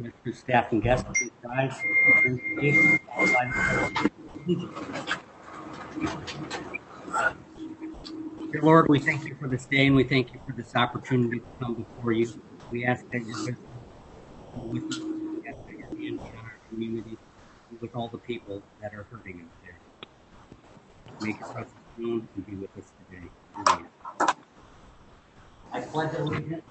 Commissioners, staff, and guests, please rise. Dear Lord, we thank you for this day and we thank you for this opportunity to come before you. We ask that your wisdom be with us. We ask that your hand be on our community and with all the people that are hurting out there. Make your presence known and be with us today. Amen. I pledge allegiance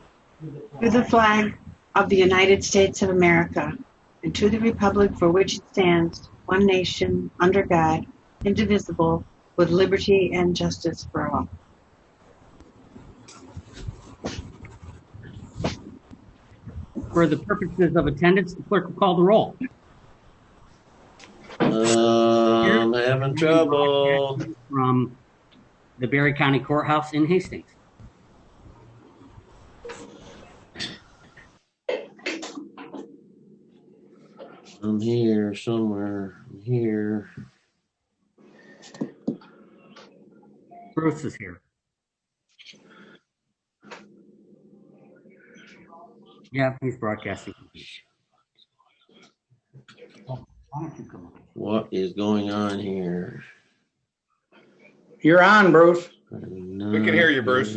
to the flag of the United States of America and to the republic for which it stands, one nation, under God, indivisible, with liberty and justice for all. For the purposes of attendance, the clerk will call the roll. I'm having trouble. From the Berry County Courthouse in Hastings. I'm here somewhere. I'm here. Bruce is here. Yeah, he's broadcasting. Why don't you come on? What is going on here? You're on, Bruce. We can hear you, Bruce.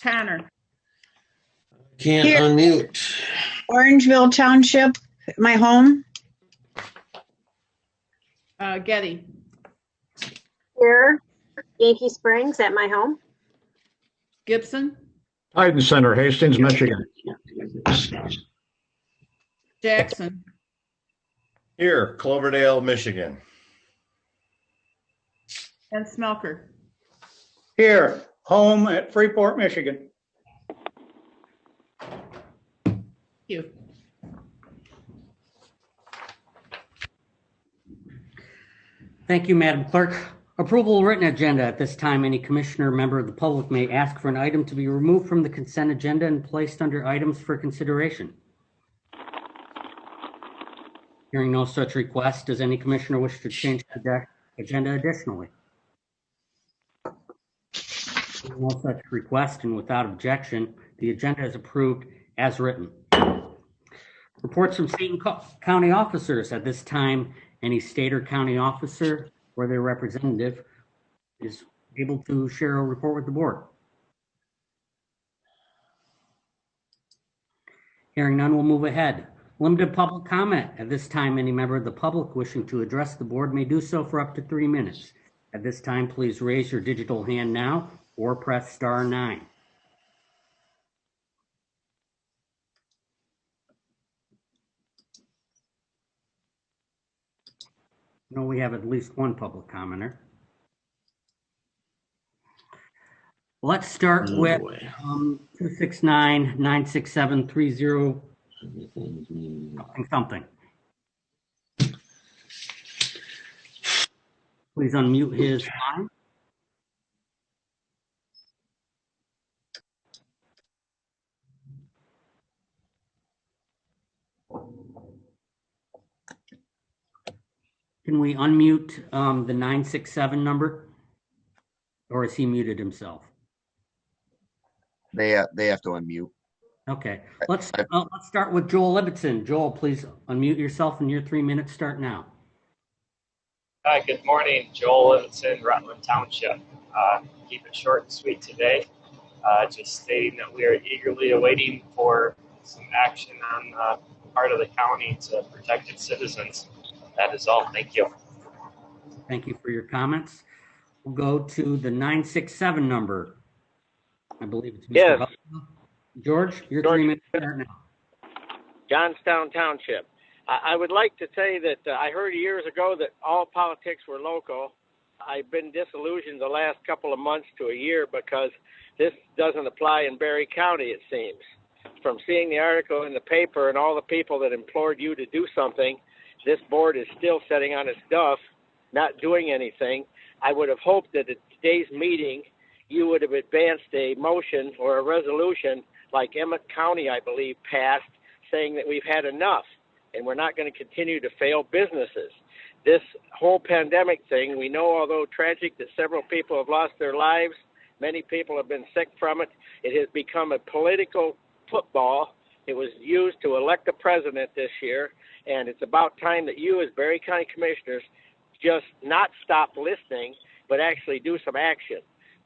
Tanner. Can't Here. unmute. Orangeville Township, my home. Getty. Here, Yankee Springs at my home. Gibson. Titan Center, Hastings, Michigan. Jackson. Here, Cloverdale, Michigan. And Smelker. Here, home at Freeport, Michigan. Thank you. Thank you, Madam Clerk. Approval of written agenda. At this time, any commissioner or member of the public may ask for an item to be removed from the consent agenda and placed under items for consideration. Hearing no such request, does any commissioner wish to change the agenda additionally? Hearing no such request and without objection, the agenda is approved as written. Reports from state and county officers. At this time, any state or county officer or their representative is able to share a report with the board. Hearing none, we'll move ahead. Limited public comment. At this time, any member of the public wishing to address the board may do so for up to 3 minutes. At this time, please raise your digital hand now or press *9. I know we have at least one public commenter. Let's start with 269-967-30 something. Please unmute his line. Can we unmute the 967 number? Or has he muted himself? They have to unmute. Okay, let's start with Joel Ibbotson. Joel, please unmute yourself and your 3 minutes start now. Hi, good morning. Joel Ibbotson, Rutland Township. Keep it short and sweet today. Just stating that we are eagerly awaiting for some action on the part of the county to protect its citizens. That is all. Thank you. Thank you for your comments. We'll go to the 967 number. I believe it's Mr. Yes. Hudson. George, your 3 minutes start now. Johnstown Township. I would like to say that I heard years ago that all politics were local. I've been disillusioned the last couple of months to a year because this doesn't apply in Berry County, it seems. From seeing the article in the paper and all the people that implored you to do something, this board is still sitting on its duff, not doing anything. I would have hoped that at today's meeting, you would have advanced a motion or a resolution like Emmett County, I believe, passed, saying that we've had enough and we're not going to continue to fail businesses. This whole pandemic thing, we know, although tragic, that several people have lost their lives, many people have been sick from it. It has become a political football It was used to elect the president this year, and it's about time that you, as Berry County Commissioners, just not stop listening, but actually do some action.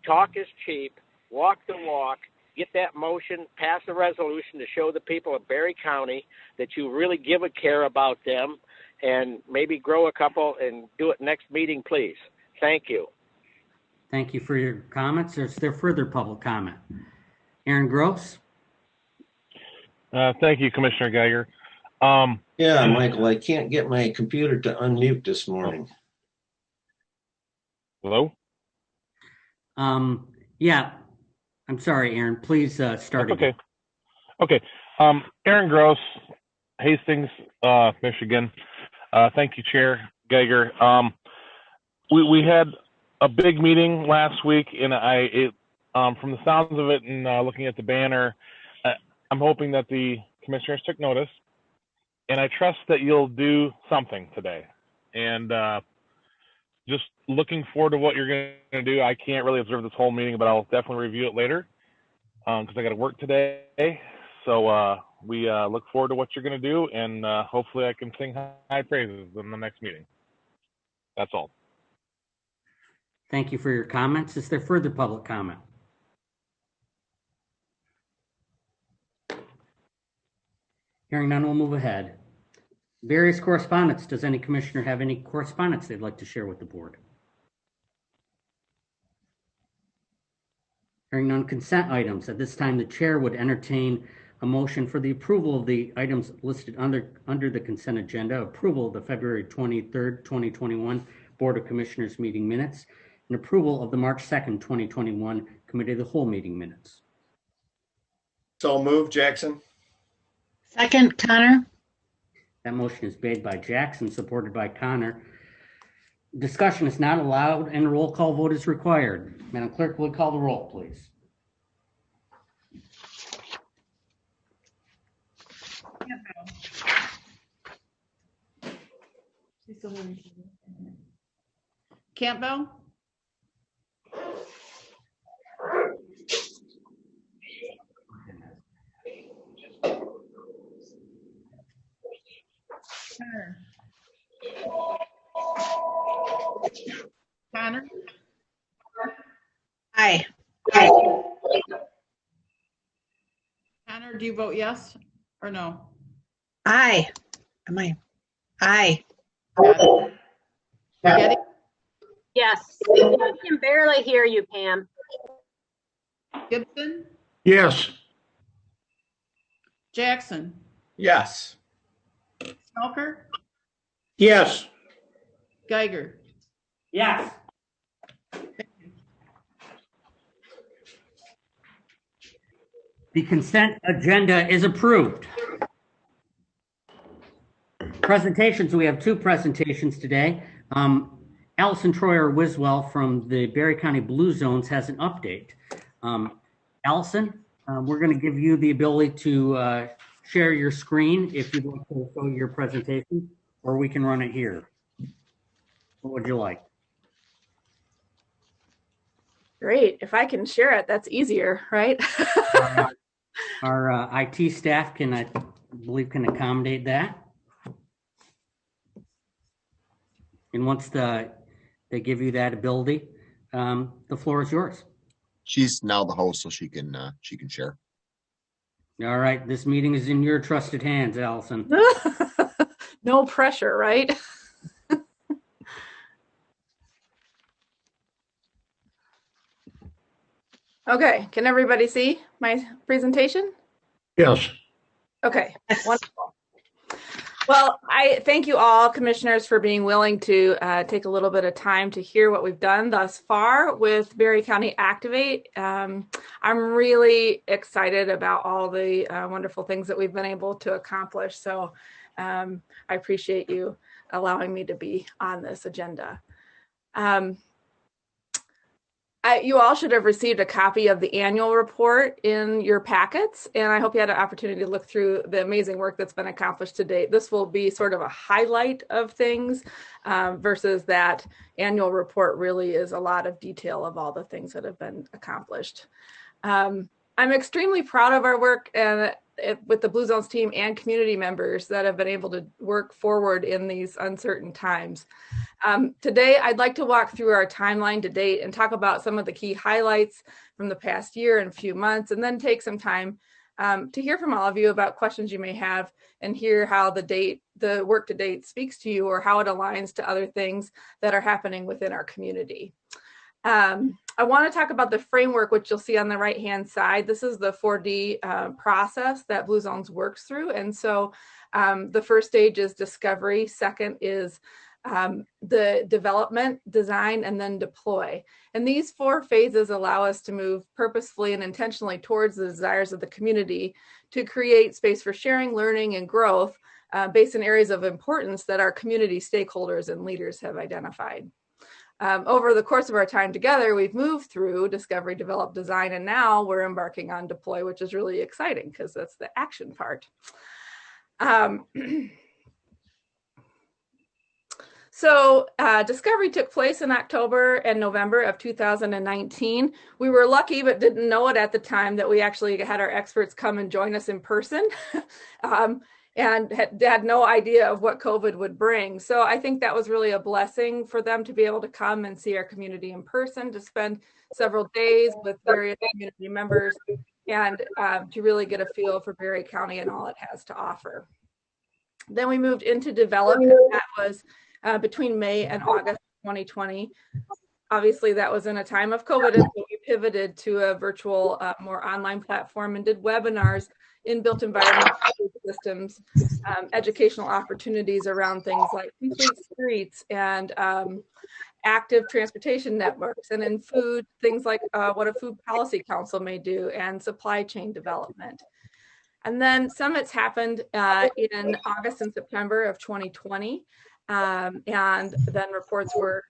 Talk is cheap. Walk the walk. Get that motion, pass a resolution to show the people of Berry County that you really give a care about them, and maybe grow a couple and do it next meeting, please. Thank you. Thank you for your comments. Is there further public comment? Aaron Gross? Thank you, Commissioner Geiger. Yeah, Michael, I can't get my computer to unmute this morning. Hello? Yeah. I'm sorry, Aaron. Please start again. Okay. Aaron Gross, Hastings, Michigan. Thank you, Chair Geiger. We had a big meeting last week, and from the sounds of it and looking at the banner, I'm hoping that the commissioners took notice, and I trust that you'll do something today. And just looking forward to what you're going to do. I can't really observe this whole meeting, but I'll definitely review it later because I got to work today. So we look forward to what you're going to do, and hopefully I can sing high praises in the next meeting. That's all. Thank you for your comments. Is there further public comment? Hearing none, we'll move ahead. Various correspondence. Does any commissioner have any correspondence they'd like to share with the board? Hearing none, consent items. At this time, the chair would entertain a motion for the approval of the items listed under the consent agenda, approval of the February 23rd, 2021 Board of Commissioners meeting minutes, and approval of the March 2nd, 2021 Committee of the Whole meeting minutes. So moved, Jackson. Second, Connor. That motion is made by Jackson, supported by Connor. Discussion is not allowed and a roll call vote is required. Madam Clerk, will you call the roll, please? Campbell? Connor? Aye. Connor, do you vote yes or no? Aye. Am I? Aye. Getty? Yes. I can barely hear you, Pam. Gibson? Yes. Jackson? Yes. Smelker? Yes. Geiger? Yes. The consent agenda is approved. Presentations, we have two presentations today. Allison Troyer-Wiswell from the Berry County Blue Zones has an update. Allison, we're going to give you the ability to share your screen if you'd like to show your presentation, or we can run it here. What would you like? Great. If I can share it, that's easier, right? Our IT staff can, I believe, can accommodate that. And once they give you that ability, the floor is yours. She's now the host, so she can share. All right, this meeting is in your trusted hands, Allison. No pressure, right? Okay, can everybody see my presentation? Yes. Okay, wonderful. Well, I thank you all, commissioners, for being willing to take a little bit of time to hear what we've done thus far with Berry County Activate. I'm really excited about all the wonderful things that we've been able to accomplish. So I appreciate you allowing me to be on this agenda. You all should have received a copy of the annual report in your packets, and I hope you had an opportunity to look through the amazing work that's been accomplished to date. This will be sort of a highlight of things versus that annual report really is a lot of detail of all the things that have been accomplished. I'm extremely proud of our work, and with the Blue Zones team and community members that have been able to work forward in these uncertain times. Today, I'd like to walk through our timeline to date and talk about some of the key highlights from the past year and few months, and then take some time to hear from all of you about questions you may have and hear how the work to date speaks to you or how it aligns to other things that are happening within our community. I want to talk about the framework, which you'll see on the right-hand side. This is the 4D process that Blue Zones works through. And so the first stage is discovery. Second is the development, design, and then deploy. And these 4 phases allow us to move purposefully and intentionally towards the desires of the community to create space for sharing, learning, and growth based in areas of importance that our community stakeholders and leaders have identified. Over the course of our time together, we've moved through discovery, develop, design, and now we're embarking on deploy, which is really exciting because that's the action part. So discovery took place in October and November of 2019. We were lucky, but didn't know it at the time, that we actually had our experts come and join us in person. And had no idea of what COVID would bring. So I think that was really a blessing for them to be able to come and see our community in person, to spend several days with various community members, and to really get a feel for Berry County and all it has to offer. Then we moved into develop, and that was between May and August 2020. Obviously, that was in a time of COVID, and so we pivoted to a virtual, more online platform and did webinars, inbuilt environment systems, educational opportunities around things like complete streets and active transportation networks, and in food, things like what a food policy council may do, and supply chain development. And then summits happened in August and September of 2020, and then reports were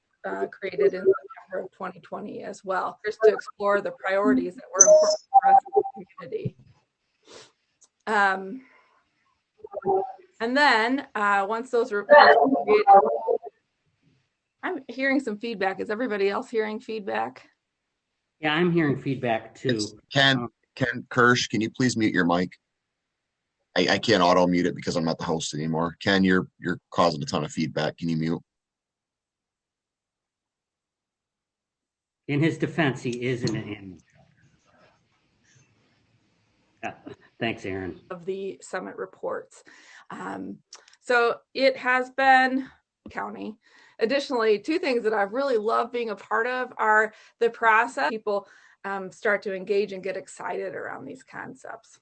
created in September of 2020 as well, just to explore the priorities that were important for us in the community. And then once those reports were created, I'm hearing some feedback. Is everybody else hearing feedback? Yeah, I'm hearing feedback too. Ken Kirsch, can you please mute your mic? I can't auto mute it because I'm not the host anymore. Ken, you're causing a ton of feedback. Can you mute? In his defense, he is an animal shelter. Thanks, Aaron. Of the summit reports. So it has been county. Additionally, 2 things that I've really loved being a part of are the process. People start to engage and get excited around these concepts.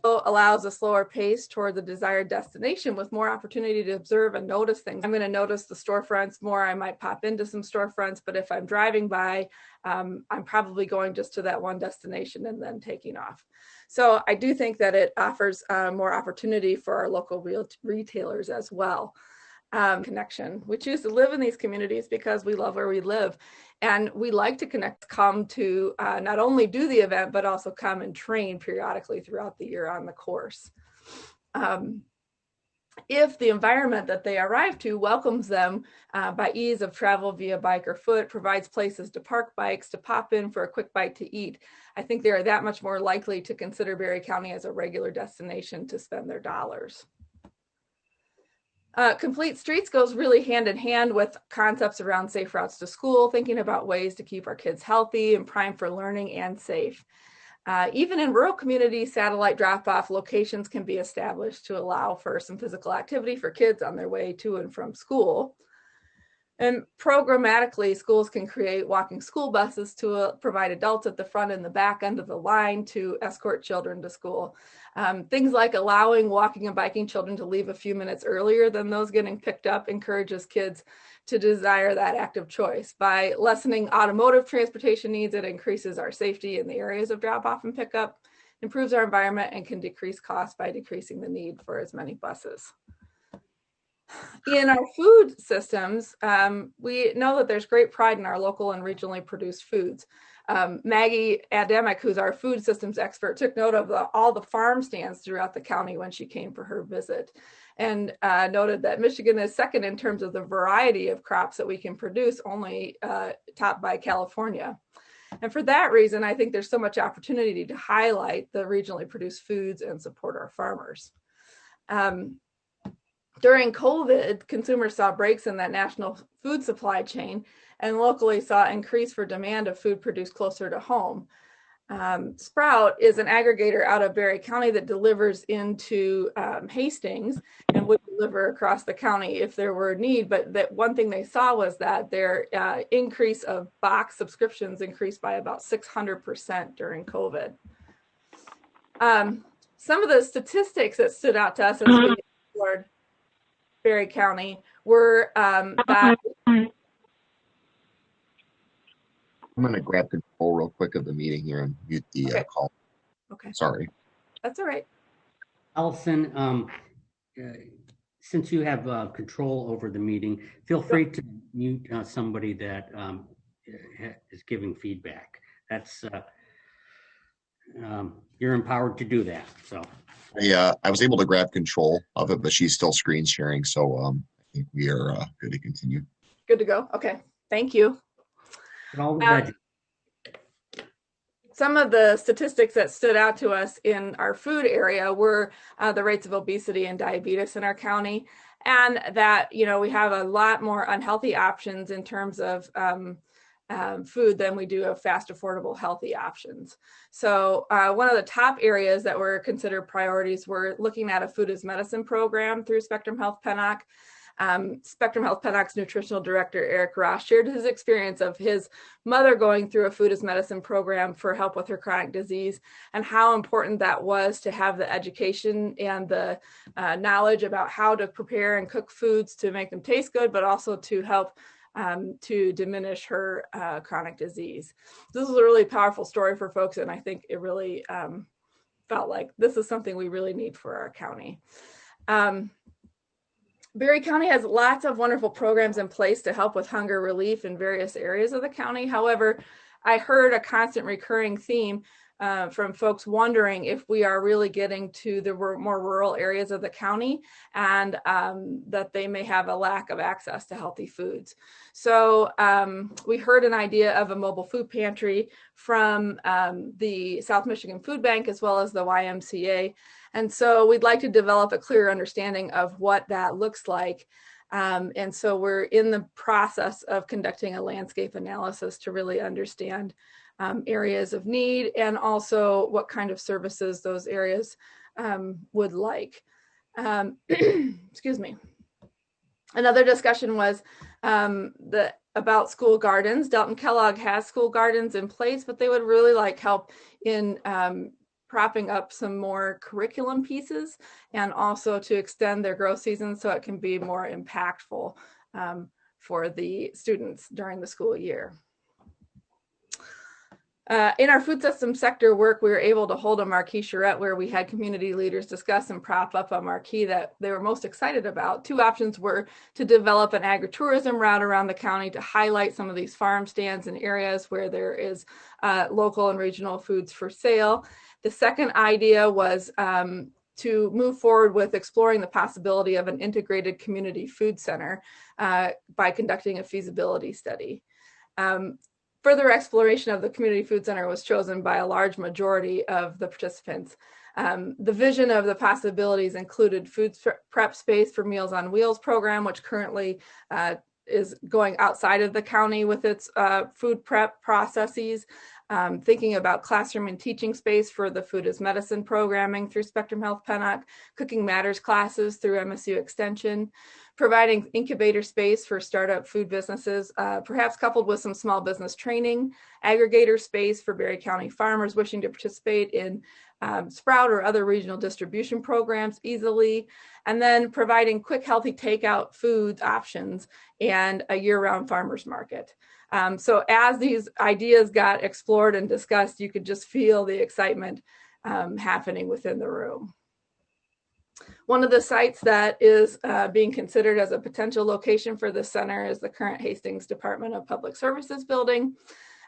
Allows a slower pace toward the desired destination with more opportunity to observe and notice things. I'm going to notice the storefronts more. I might pop into some storefronts, but if I'm driving by, I'm probably going just to that one destination and then taking off. So I do think that it offers more opportunity for our local retailers as well. Connection. We choose to live in these communities because we love where we live, and we like to come to not only do the event, but also come and train periodically throughout the year on the course. If the environment that they arrive to welcomes them by ease of travel via bike or foot, provides places to park bikes, to pop in for a quick bite to eat, I think they are that much more likely to consider Berry County as a regular destination to spend their dollars. Complete Streets goes really hand in hand with concepts around safe routes to school, thinking about ways to keep our kids healthy and primed for learning and safe. Even in rural communities, satellite drop-off locations can be established to allow for some physical activity for kids on their way to and from school. And programmatically, schools can create walking school buses to provide adults at the front and the back end of the line to escort children to school. Things like allowing walking and biking children to leave a few minutes earlier than those getting picked up encourages kids to desire that active choice. By lessening automotive transportation needs, it increases our safety in the areas of drop-off and pickup, improves our environment, and can decrease costs by decreasing the need for as many buses. In our food systems, we know that there's great pride in our local and regionally produced foods. Maggie Ademick, who's our food systems expert, took note of all the farm stands throughout the county when she came for her visit, and noted that Michigan is second in terms of the variety of crops that we can produce, only topped by California. And for that reason, I think there's so much opportunity to highlight the regionally produced foods and support our farmers. During COVID, consumers saw breaks in that national food supply chain and locally saw increase for demand of food produced closer to home. Sprout is an aggregator out of Berry County that delivers into Hastings and would deliver across the county if there were a need. But that one thing they saw was that their increase of box subscriptions increased by about 600% during COVID. Some of the statistics that stood out to us as we explored Berry County were that. I'm going to grab control real quick of the meeting here and mute the call. Okay. Sorry. That's all right. Allison, since you have control over the meeting, feel free to mute somebody that is giving feedback. That's you're empowered to do that. So. I was able to grab control of it, but she's still screen sharing, so I think we are good to continue. Good to go. Okay. Thank you. Some of the statistics that stood out to us in our food area were the rates of obesity and diabetes in our county, and that, you know, we have a lot more unhealthy options in terms of food than we do of fast, affordable, healthy options. So one of the top areas that were considered priorities were looking at a food as medicine program through Spectrum Health Pennock. Spectrum Health Pennock's nutritional director, Eric Ross, shared his experience of his mother going through a food as medicine program for help with her chronic disease, and how important that was to have the education and the knowledge about how to prepare and cook foods to make them taste good, but also to help to diminish her chronic disease. This is a really powerful story for folks, and I think it really felt like this is something we really need for our county. Berry County has lots of wonderful programs in place to help with hunger relief in various areas of the county. However, I heard a constant recurring theme from folks wondering if we are really getting to the more rural areas of the county, and that they may have a lack of access to healthy foods. So we heard an idea of a mobile food pantry from the South Michigan Food Bank as well as the YMCA. And so we'd like to develop a clear understanding of what that looks like. And so we're in the process of conducting a landscape analysis to really understand areas of need and also what kind of services those areas would like. Excuse me. Another discussion was about school gardens. Delton Kellogg has school gardens in place, but they would really like help in propping up some more curriculum pieces and also to extend their growth season so it can be more impactful for the students during the school year. In our food system sector work, we were able to hold a marquee charrette where we had community leaders discuss and prop up a marquee that they were most excited about. Two options were to develop an agritourism route around the county to highlight some of these farm stands and areas where there is local and regional foods for sale. The second idea was to move forward with exploring the possibility of an integrated community food center by conducting a feasibility study. Further exploration of the community food center was chosen by a large majority of the participants. The vision of the possibilities included food prep space for Meals on Wheels program, which currently is going outside of the county with its food prep processes. Thinking about classroom and teaching space for the Food as Medicine programming through Spectrum Health Pennock, Cooking Matters classes through MSU Extension, providing incubator space for startup food businesses, perhaps coupled with some small business training, aggregator space for Berry County farmers wishing to participate in Sprout or other regional distribution programs easily, and then providing quick, healthy takeout food options and a year-round farmers market. So as these ideas got explored and discussed, you could just feel the excitement happening within the room. One of the sites that is being considered as a potential location for the center is the current Hastings Department of Public Services building.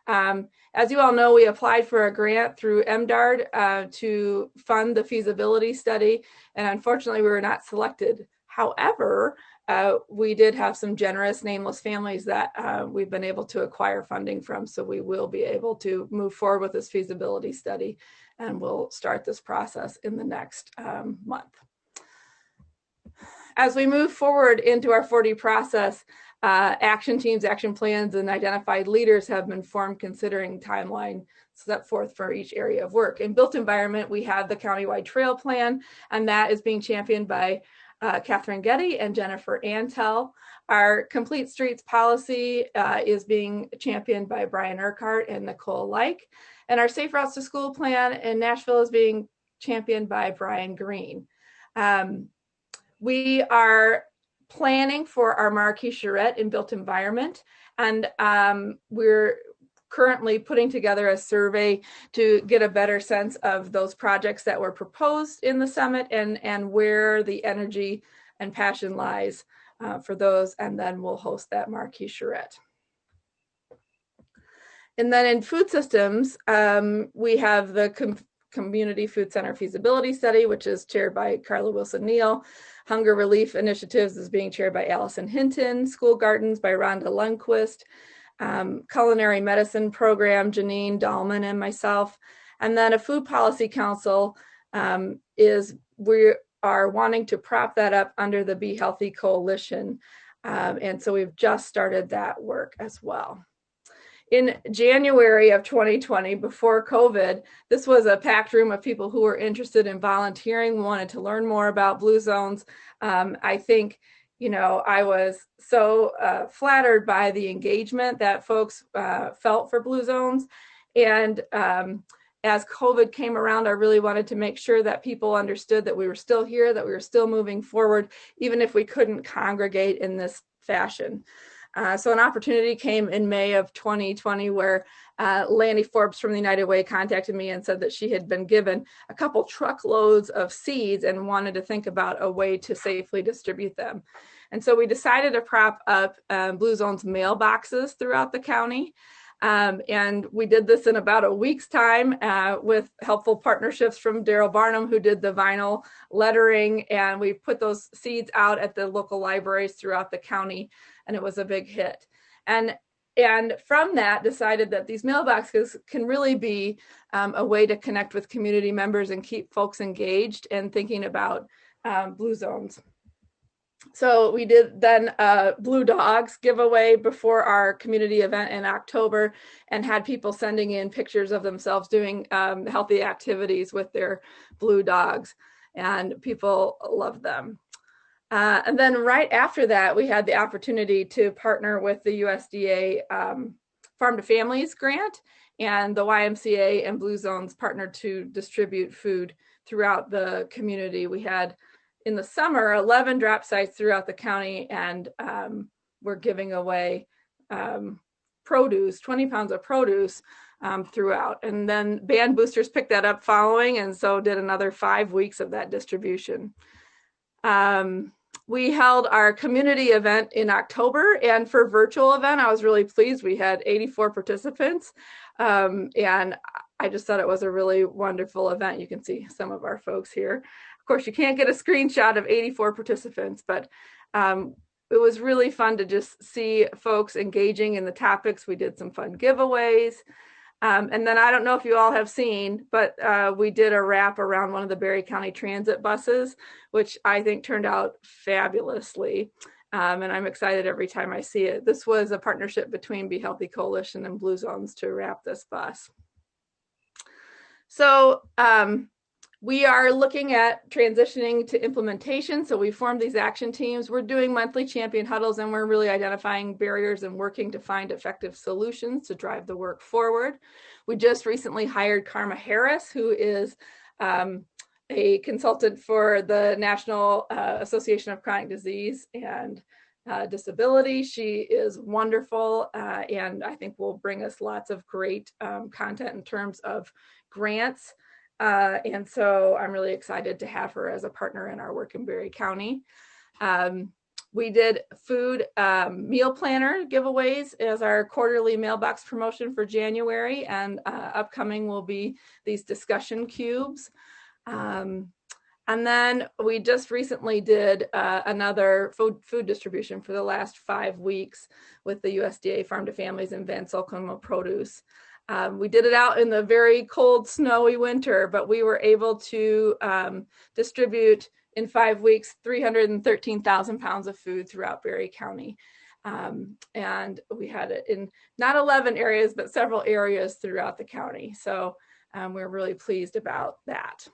As you all know, we applied for a grant through MDARD to fund the feasibility study, and unfortunately we were not selected. However, we did have some generous nameless families that we've been able to acquire funding from. So we will be able to move forward with this feasibility study, and we'll start this process in the next month. As we move forward into our 4D process, action teams, action plans, and identified leaders have been formed considering timeline set forth for each area of work. In built environment, we have the countywide trail plan, and that is being championed by Catherine Getty and Jennifer Antel. Our complete streets policy is being championed by Brian Urquhart and Nicole Like. And our safe routes to school plan in Nashville is being championed by Brian Green. We are planning for our marquee charrette in built environment, and we're currently putting together a survey to get a better sense of those projects that were proposed in the summit and where the energy and passion lies for those, and then we'll host that marquee charrette. And then in food systems, we have the Community Food Center Feasibility Study, which is chaired by Carla Wilson-Neal. Hunger Relief Initiatives is being chaired by Allison Hinton. School Gardens by Rhonda Lundquist. Culinary Medicine Program, Janine Dahlman and myself. And then a Food Policy Council we are wanting to prop that up under the Be Healthy Coalition. And so we've just started that work as well. In January of 2020, before COVID, this was a packed room of people who were interested in volunteering, wanted to learn more about Blue Zones. I think, you know, I was so flattered by the engagement that folks felt for Blue Zones. And as COVID came around, I really wanted to make sure that people understood that we were still here, that we were still moving forward, even if we couldn't congregate in this fashion. So an opportunity came in May of 2020 where Lanny Forbes from the United Way contacted me and said that she had been given a couple truckloads of seeds and wanted to think about a way to safely distribute them. And so we decided to prop up Blue Zones mailboxes throughout the county. And we did this in about a week's time with helpful partnerships from Daryl Barnum, who did the vinyl lettering, and we put those seeds out at the local libraries throughout the county, and it was a big hit. And from that, decided that these mailboxes can really be a way to connect with community members and keep folks engaged and thinking about Blue Zones. So we did then Blue Dogs giveaway before our community event in October, and had people sending in pictures of themselves doing healthy activities with their Blue Dogs, and people loved them. And then right after that, we had the opportunity to partner with the USDA Farm to Families grant, and the YMCA and Blue Zones partnered to distribute food throughout the community. We had in the summer 11 drop sites throughout the county, and we're giving away produce, 20 pounds of produce throughout. And then Band Boosters picked that up following, and so did another 5 weeks of that distribution. We held our community event in October, and for virtual event, I was really pleased. We had 84 participants, and I just thought it was a really wonderful event. You can see some of our folks here. Of course, you can't get a screenshot of 84 participants, but it was really fun to just see folks engaging in the topics. We did some fun giveaways. And then I don't know if you all have seen, but we did a wrap around one of the Berry County Transit buses, which I think turned out fabulously. And I'm excited every time I see it. This was a partnership between Be Healthy Coalition and Blue Zones to wrap this bus. So we are looking at transitioning to implementation. So we formed these action teams. We're doing monthly champion huddles, and we're really identifying barriers and working to find effective solutions to drive the work forward. We just recently hired Karma Harris, who is a consultant for the National Association of Chronic Disease and Disability. She is wonderful, and I think will bring us lots of great content in terms of grants. And so I'm really excited to have her as a partner in our work in Berry County. We did food meal planner giveaways as our quarterly mailbox promotion for January, and upcoming will be these discussion cubes. And then we just recently did another food distribution for the last 5 weeks with the USDA Farm to Families and Van Solkema Produce. We did it out in the very cold, snowy winter, but we were able to distribute in 5 weeks 313,000 pounds of food throughout Berry County. And we had it in not 11 areas, but several areas throughout the county. So we're really pleased about that.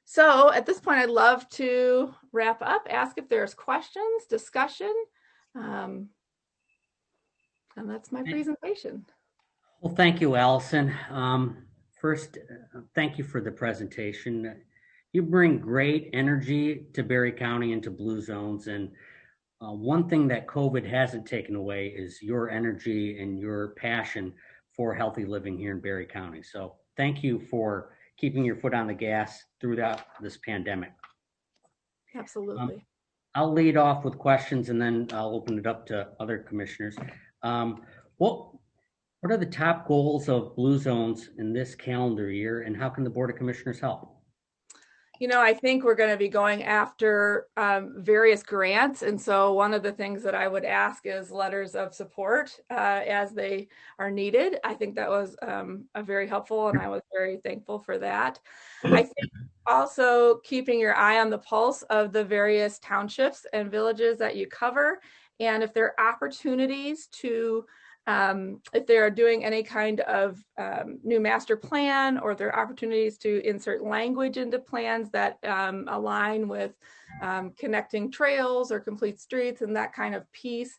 So at this point, I'd love to wrap up, ask if there's questions, discussion, and that's my presentation. Well, thank you, Allison. First, thank you for the presentation. You bring great energy to Berry County and to Blue Zones. And one thing that COVID hasn't taken away is your energy and your passion for healthy living here in Berry County. So thank you for keeping your foot on the gas throughout this pandemic. Absolutely. I'll lead off with questions and then I'll open it up to other commissioners. What are the top goals of Blue Zones in this calendar year, and how can the Board of Commissioners help? You know, I think we're going to be going after various grants. And so one of the things that I would ask is letters of support as they are needed. I think that was a very helpful, and I was very thankful for that. I think also keeping your eye on the pulse of the various townships and villages that you cover. And if there are opportunities to if they are doing any kind of new master plan, or if there are opportunities to insert language into plans that align with connecting trails or complete streets and that kind of piece,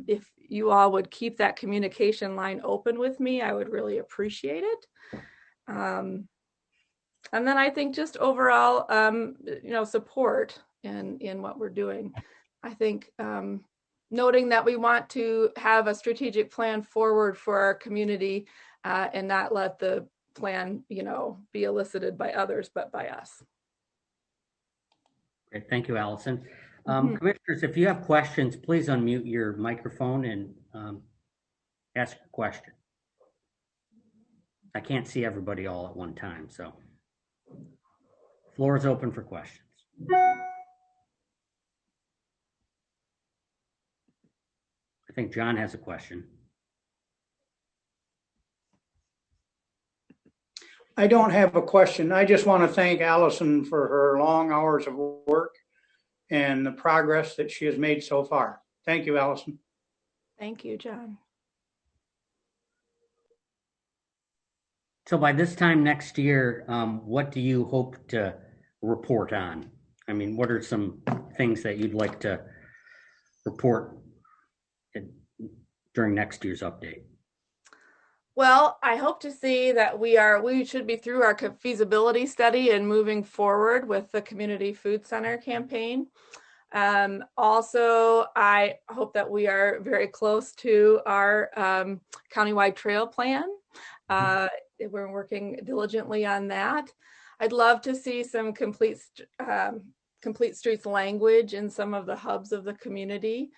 if you all would keep that communication line open with me, I would really appreciate it. And then I think just overall, support in what we're doing. I think noting that we want to have a strategic plan forward for our community and not let the plan, be elicited by others, but by us. Great, thank you, Allison. Commissioners, if you have questions, please unmute your microphone and ask a question. I can't see everybody all at one time, so floor is open for questions. I think John has a question. I don't have a question. I just want to thank Allison for her long hours of work and the progress that she has made so far. Thank you, Allison. Thank you, John. So by this time next year, what do you hope to report on? I mean, what are some things that you'd like to report during next year's update? Well, I hope to see that we should be through our feasibility study and moving forward with the Community Food Center campaign. Also, I hope that we are very close to our countywide trail plan. We're working diligently on that. I'd love to see some complete streets language in some of the hubs of the community.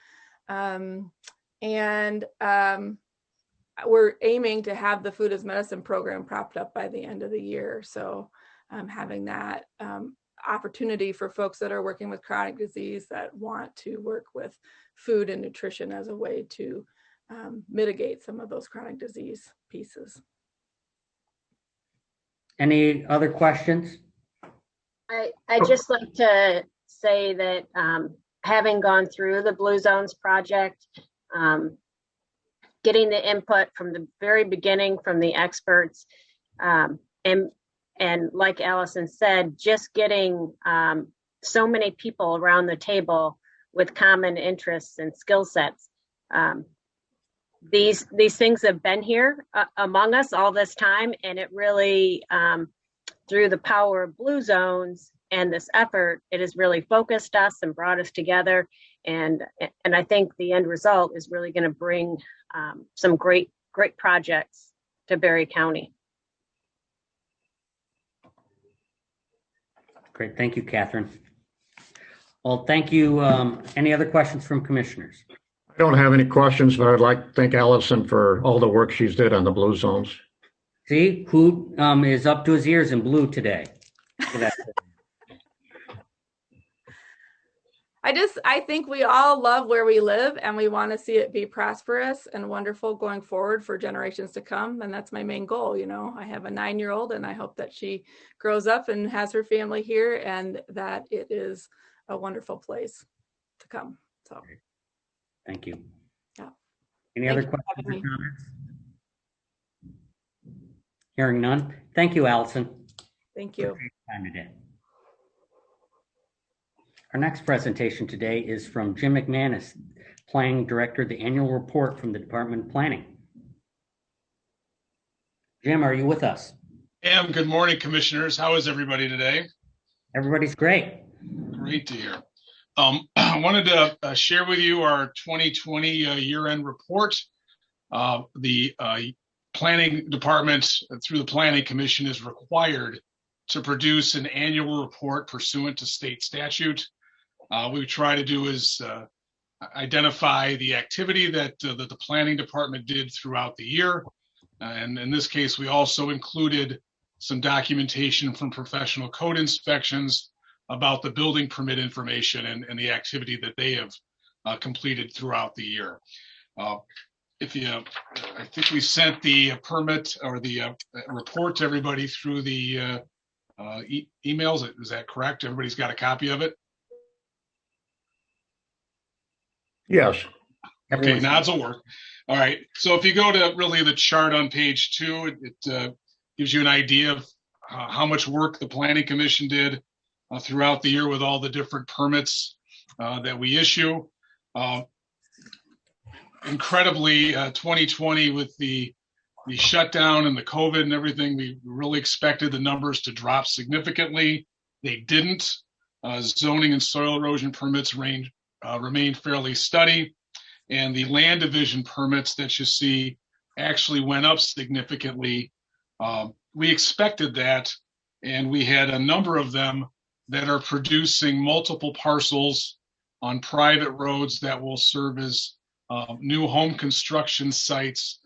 We're aiming to have the Food as Medicine program propped up by the end of the year. So having that opportunity for folks that are working with chronic disease that want to work with food and nutrition as a way to mitigate some of those chronic disease pieces. Any other questions? I'd just like to say that having gone through the Blue Zones project, getting the input from the very beginning from the experts, and like Allison said, just getting so many people around the table with common interests and skill sets. These things have been here among us all this time, and it really, through the power of Blue Zones and this effort, it has really focused us and brought us together. And I think the end result is really going to bring some great projects to Berry County. Great, thank you, Catherine. Well, thank you. Any other questions from commissioners? I don't have any questions, but I'd like to thank Allison for all the work she's did on the Blue Zones. See, who is up to his ears in blue today? for that. I think we all love where we live and we want to see it be prosperous and wonderful going forward for generations to come. And that's my main goal. You know, I have a 9-year-old and I hope that she grows up and has her family here and that it is a wonderful place to come. So Thank you. Yeah. Any Thank other you for questions or having me. comments? Hearing none. Thank you, Allison. Thank you. Time today. Our next presentation today is from Jim McManus, Planning Director, the annual report from the Department of Planning. Jim, are you with us? Good morning, commissioners. How is everybody today? Everybody's great. Great to hear. I wanted to share with you our 2020 year-end report. The planning department through the Planning Commission is required to produce an annual report pursuant to state statute. What we try to do is identify the activity that the planning department did throughout the year. And in this case, we also included some documentation from professional code inspections about the building permit information and the activity that they have completed throughout the year. I think we sent the permit or the report to everybody through the emails. Is that correct? Everybody's got a copy of it? Yes. Okay, nods will work. All right. So if you go to really the chart on page 2, it gives you an idea of how much work the Planning Commission did throughout the year with all the different permits that we issue. Incredibly, 2020 with the shutdown and the COVID and everything, we really expected the numbers to drop significantly. They didn't. Zoning and soil erosion permits remained fairly steady, and the land division permits that you see actually went up significantly. We expected that, and we had a number of them that are producing multiple parcels on private roads that will serve as new home construction sites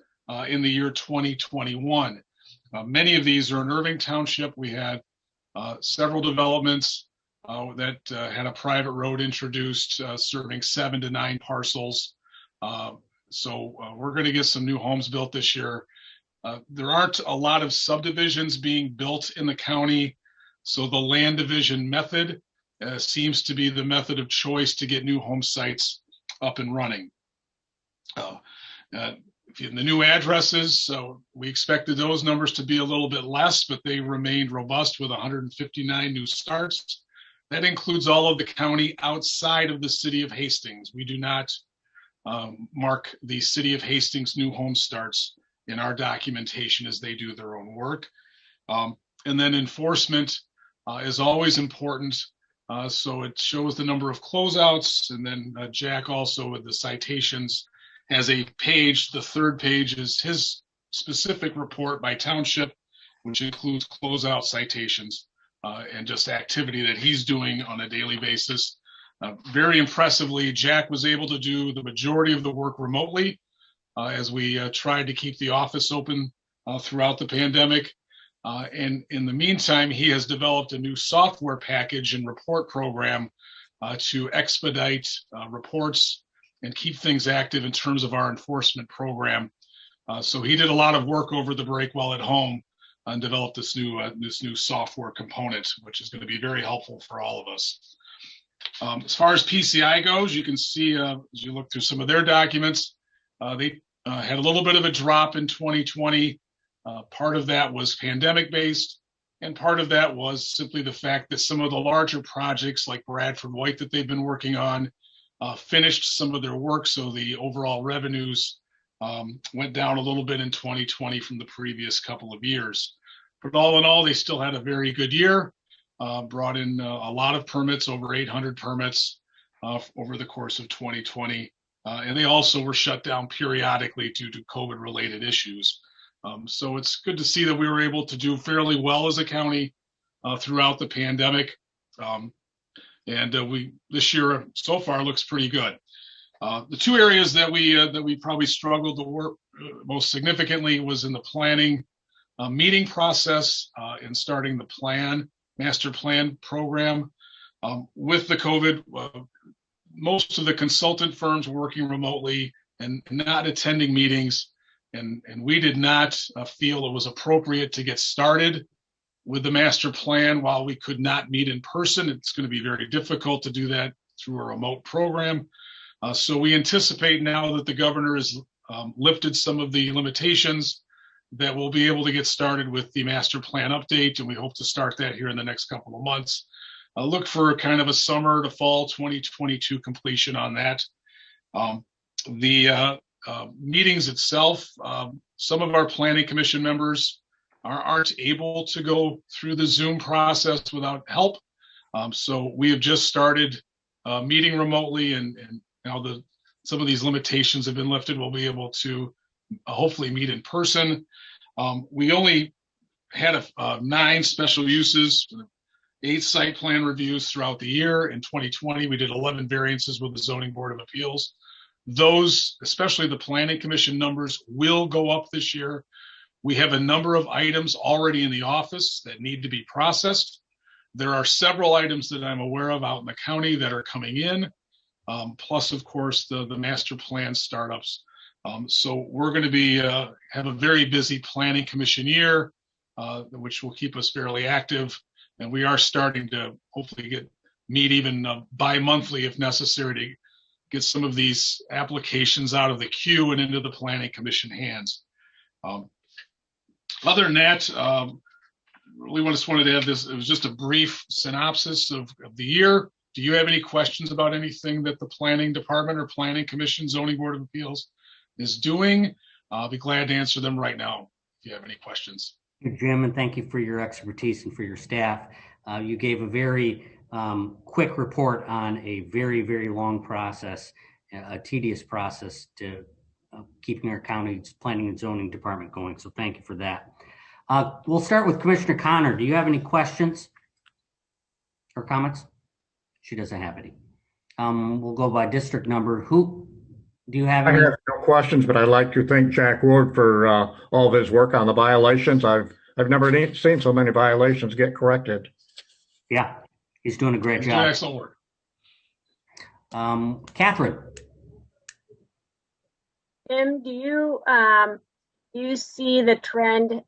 in the year 2021. Many of these are in Irving Township. We had several developments that had a private road introduced serving 7 to 9 parcels. So we're going to get some new homes built this year. There aren't a lot of subdivisions being built in the county, so the land division method seems to be the method of choice to get new home sites up and running. The new addresses, so we expected those numbers to be a little bit less, but they remained robust with 159 new starts. That includes all of the county outside of the city of Hastings. We do not mark the city of Hastings new home starts in our documentation as they do their own work. And then enforcement is always important. So it shows the number of closeouts, and then Jack also with the citations has a page. The third page is his specific report by township, which includes closeout citations and just activity that he's doing on a daily basis. Very impressively, Jack was able to do the majority of the work remotely as we tried to keep the office open throughout the pandemic. And in the meantime, he has developed a new software package and report program to expedite reports and keep things active in terms of our enforcement program. So he did a lot of work over the break while at home and developed this new software component, which is going to be very helpful for all of us. As far as PCI goes, you can see as you look through some of their documents, they had a little bit of a drop in 2020. Part of that was pandemic based, and part of that was simply the fact that some of the larger projects like Bradford White that they've been working on finished some of their work, so the overall revenues went down a little bit in 2020 from the previous couple of years. But all in all, they still had a very good year, brought in a lot of permits, over 800 permits over the course of 2020. And they also were shut down periodically due to COVID-related issues. So it's good to see that we were able to do fairly well as a county throughout the pandemic. And this year so far looks pretty good. The two areas that we probably struggled to work most significantly was in the planning meeting process and starting the plan master plan program. With the COVID, most of the consultant firms were working remotely and not attending meetings. And we did not feel it was appropriate to get started with the master plan while we could not meet in person. It's going to be very difficult to do that through a remote program. So we anticipate now that the governor has lifted some of the limitations that we'll be able to get started with the master plan update. And we hope to start that here in the next couple of months. Look for kind of a summer to fall 2022 completion on that. The meetings itself, some of our planning commission members aren't able to go through the Zoom process without help. So we have just started meeting remotely, and now some of these limitations have been lifted. We'll be able to hopefully meet in person. We only had 9 special uses, 8 site plan reviews throughout the year. In 2020, we did 11 variances with the Zoning Board of Appeals. Those, especially the Planning Commission numbers, will go up this year. We have a number of items already in the office that need to be processed. There are several items that I'm aware of out in the county that are coming in, plus, of course, the master plan startups. So we're going to be have a very busy Planning Commission year, which will keep us fairly active. And we are starting to hopefully meet even bi-monthly if necessary to get some of these applications out of the queue and into the Planning Commission hands. Other than that, really just wanted to have this. It was just a brief synopsis of the year. Do you have any questions about anything that the Planning Department or Planning Commission, Zoning Board of Appeals is doing? I'll be glad to answer them right now if you have any questions. Jim, and thank you for your expertise and for your staff. You gave a very quick report on a very, very long process, a tedious process to keeping our county's planning and zoning department going. So thank you for that. We'll start with Commissioner Connor. Do you have any questions or comments? She doesn't have any. We'll go by district number. Who do you have any? I have no questions, but I'd like to thank Jack Ward for all of his work on the violations. I've never seen so many violations get corrected. Yeah, he's doing a great job. Doing excellent work. Catherine. Jim, do you see the trend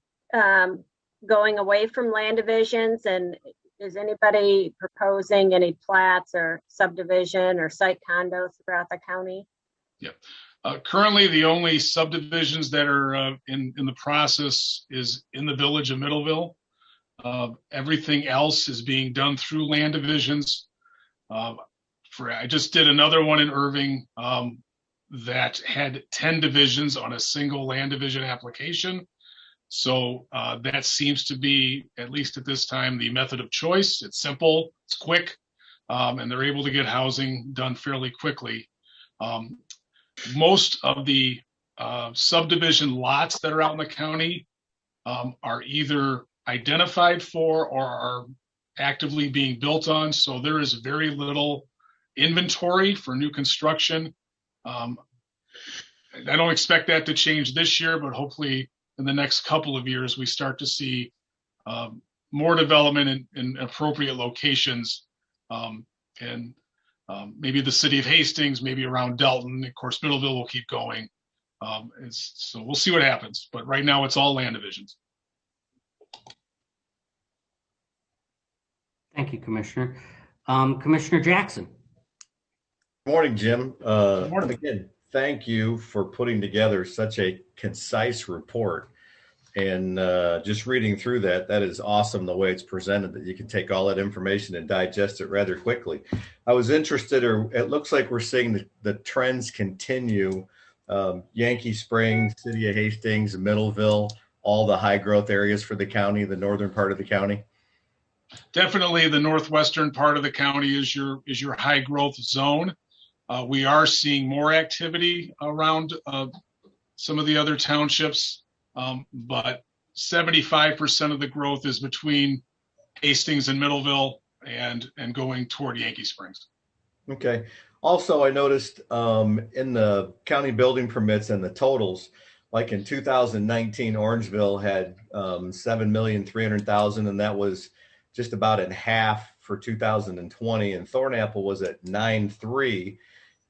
going away from land divisions, and is anybody proposing any plats or subdivision or site condos throughout the county? Yeah. Currently, the only subdivisions that are in the process is in the village of Middleville. Everything else is being done through land divisions. I just did another one in Irving that had 10 divisions on a single land division application. So that seems to be, at least at this time, the method of choice. It's simple, it's quick, and they're able to get housing done fairly quickly. Most of the subdivision lots that are out in the county are either identified for or are actively being built on. So there is very little inventory for new construction. I don't expect that to change this year, but hopefully in the next couple of years, we start to see more development in appropriate locations. Maybe the city of Hastings, maybe around Delton. Of course, Middleville will keep going. So we'll see what happens. But right now, it's all land divisions. Thank you, Commissioner. Commissioner Jackson. Good morning, Jim. Good morning. Again, thank you for putting together such a concise report. And just reading through that is awesome the way it's presented, that you can take all that information and digest it rather quickly. I was interested, or it looks like we're seeing the trends continue. Yankee Springs, City of Hastings, Middleville, all the high growth areas for the county, the northern part of the county. Definitely the northwestern part of the county is your high growth zone. We are seeing more activity around some of the other townships, but 75% of the growth is between Hastings and Middleville and going toward Yankee Springs. Okay. Also, I noticed in the county building permits and the totals, like in 2019, Orangeville had 7,300,000, and that was just about in half for 2020, and Thornapple was at 9.3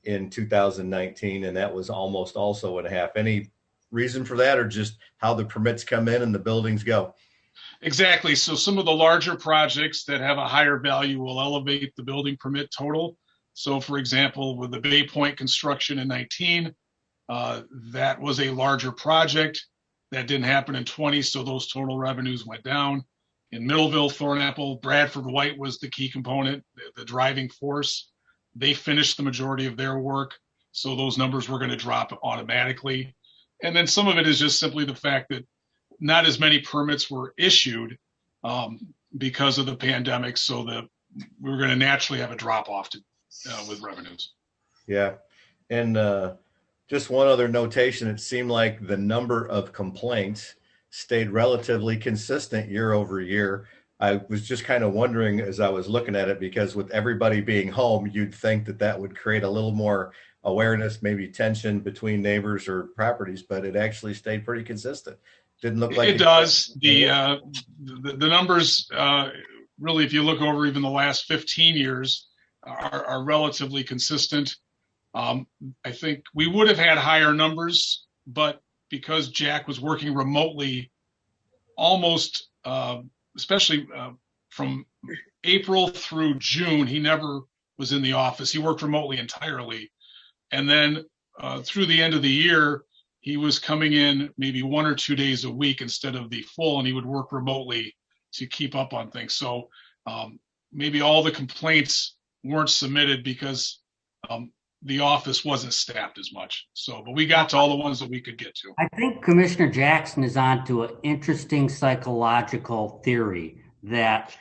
in 2019, and that was almost also in half. Any reason for that, or just how the permits come in and the buildings go? Exactly. So some of the larger projects that have a higher value will elevate the building permit total. So for example, with the Bay Point construction in 19, that was a larger project. That didn't happen in 20, so those total revenues went down. In Middleville, Thornapple, Bradford White was the key component, the driving force. They finished the majority of their work, so those numbers were going to drop automatically. And then some of it is just simply the fact that not as many permits were issued because of the pandemic, so that we were going to naturally have a drop off with revenues. Yeah. And just one other notation, it seemed like the number of complaints stayed relatively consistent year over year. I was just kind of wondering as I was looking at it, because with everybody being home, you'd think that that would create a little more awareness, maybe tension between neighbors or properties, but it actually stayed pretty consistent. Didn't look like it does. The numbers really, if you look over even the last 15 years, are relatively consistent. I think we would have had higher numbers, but because Jack was working remotely almost, especially from April through June, he never was in the office. He worked remotely entirely. And then through the end of the year, he was coming in maybe 1 or 2 days a week instead of the full, and he would work remotely to keep up on things. So maybe all the complaints weren't submitted because the office wasn't staffed as much. So, but we got to all the ones that we could get to. I think Commissioner Jackson is onto an interesting psychological theory that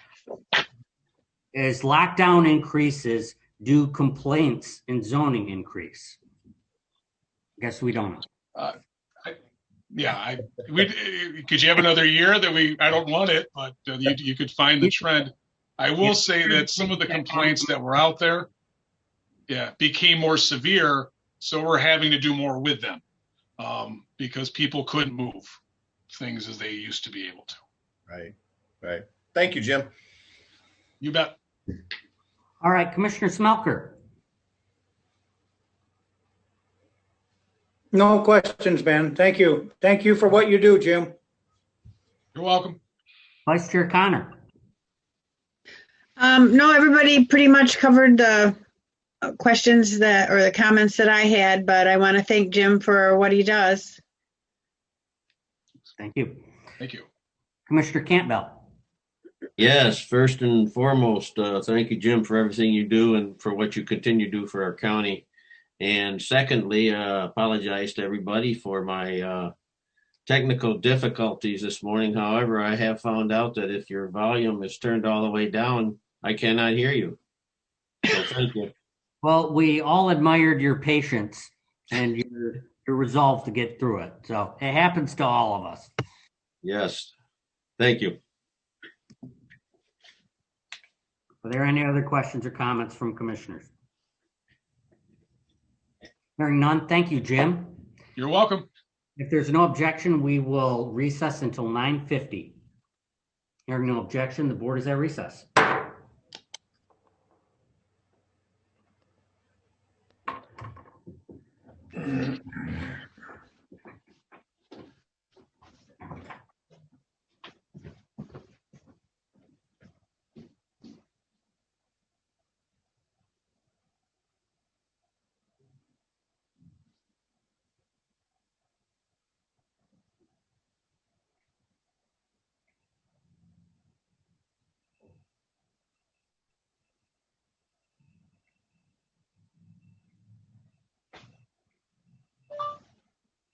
as lockdown increases, do complaints in zoning increase? I guess we don't know. Could you have another year that I don't want it, but you could find the trend. I will say that some of the complaints that were out there, became more severe. So we're having to do more with them because people couldn't move things as they used to be able to. Right. Thank you, Jim. You bet. All right, Commissioner Smelker. No questions, Ben. Thank you. Thank you for what you do, Jim. You're welcome. Vice Chair Connor. No, everybody pretty much covered the questions or the comments that I had, but I want to thank Jim for what he does. Thank you. Thank you. Commissioner Campbell. Yes, first and foremost, thank you, Jim, for everything you do and for what you continue to do for our county. And secondly, apologize to everybody for my technical difficulties this morning. However, I have found out that if your volume is turned all the way down, I cannot hear you. So thank you. Well, we all admired your patience and your resolve to get through it. So it happens to all of us. Yes. Thank you. Are there any other questions or comments from commissioners? Hearing none, thank you, Jim. You're welcome. If there's no objection, we will recess until 9:50. Hearing no objection, the board is at recess.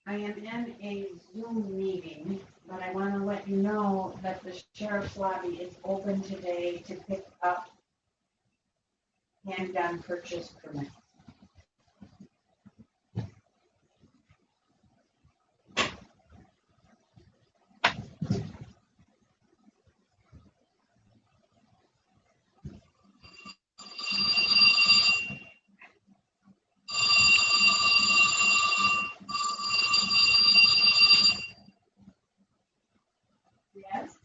I am in a Zoom meeting, but I want to let you know that the sheriff's lobby is open today to pick up handgun purchase permits. Yes.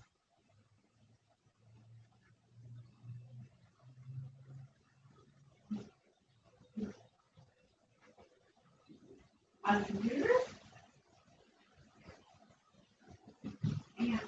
On the computer? Yeah.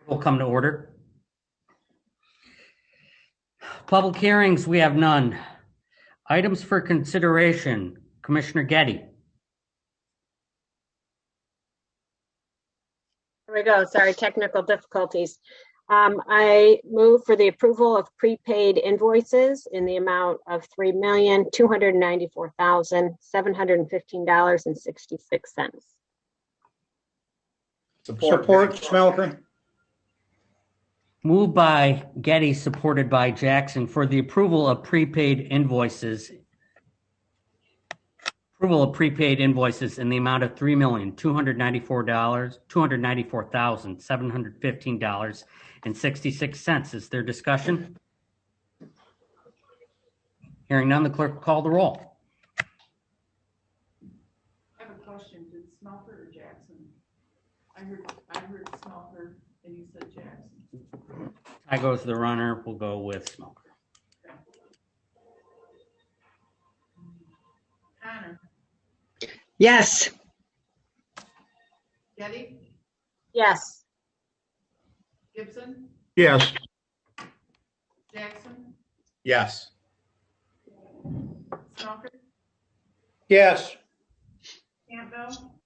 Will come to order. Public hearings, we have none. Items for consideration, Commissioner Getty. Here we go. Sorry, technical difficulties. I move for the approval of prepaid invoices in the amount of $3,294,715.66. Support Smelker. Moved by Getty, supported by Jackson for the approval of prepaid invoices. Approval of prepaid invoices in the amount of $294,715.66. Is there discussion? Hearing none, the clerk will call the roll. I have a question. Did Smelker or Jackson? I heard Smelker and you said Jackson. I go to the runner. We'll go with Smelker. Connor, Yes. Getty, Yes. Gibson, Yes. Jackson, Yes. Smelker, Yes. Campbell,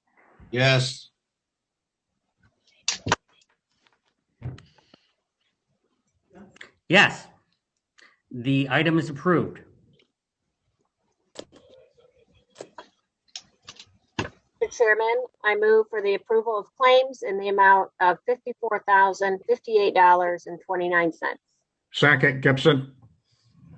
Yes. Yes. The item is approved. Mr. Chairman, I move for the approval of claims in the amount of $54,058.29. Second, Gibson.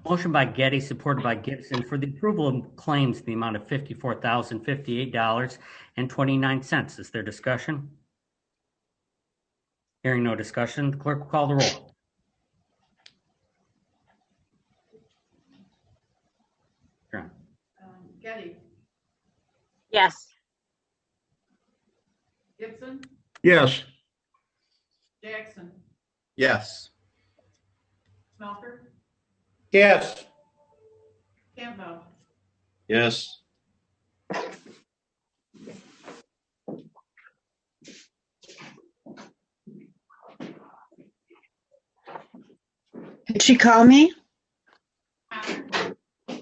Motion by Getty, supported by Gibson, for the approval of claims in the amount of $54,058.29. Is there discussion? Hearing no discussion, the clerk will call the roll. Sure. Getty, Yes. Gibson, Yes. Jackson, Yes. Smelker, Yes. Campbell, Yes. Did she call me?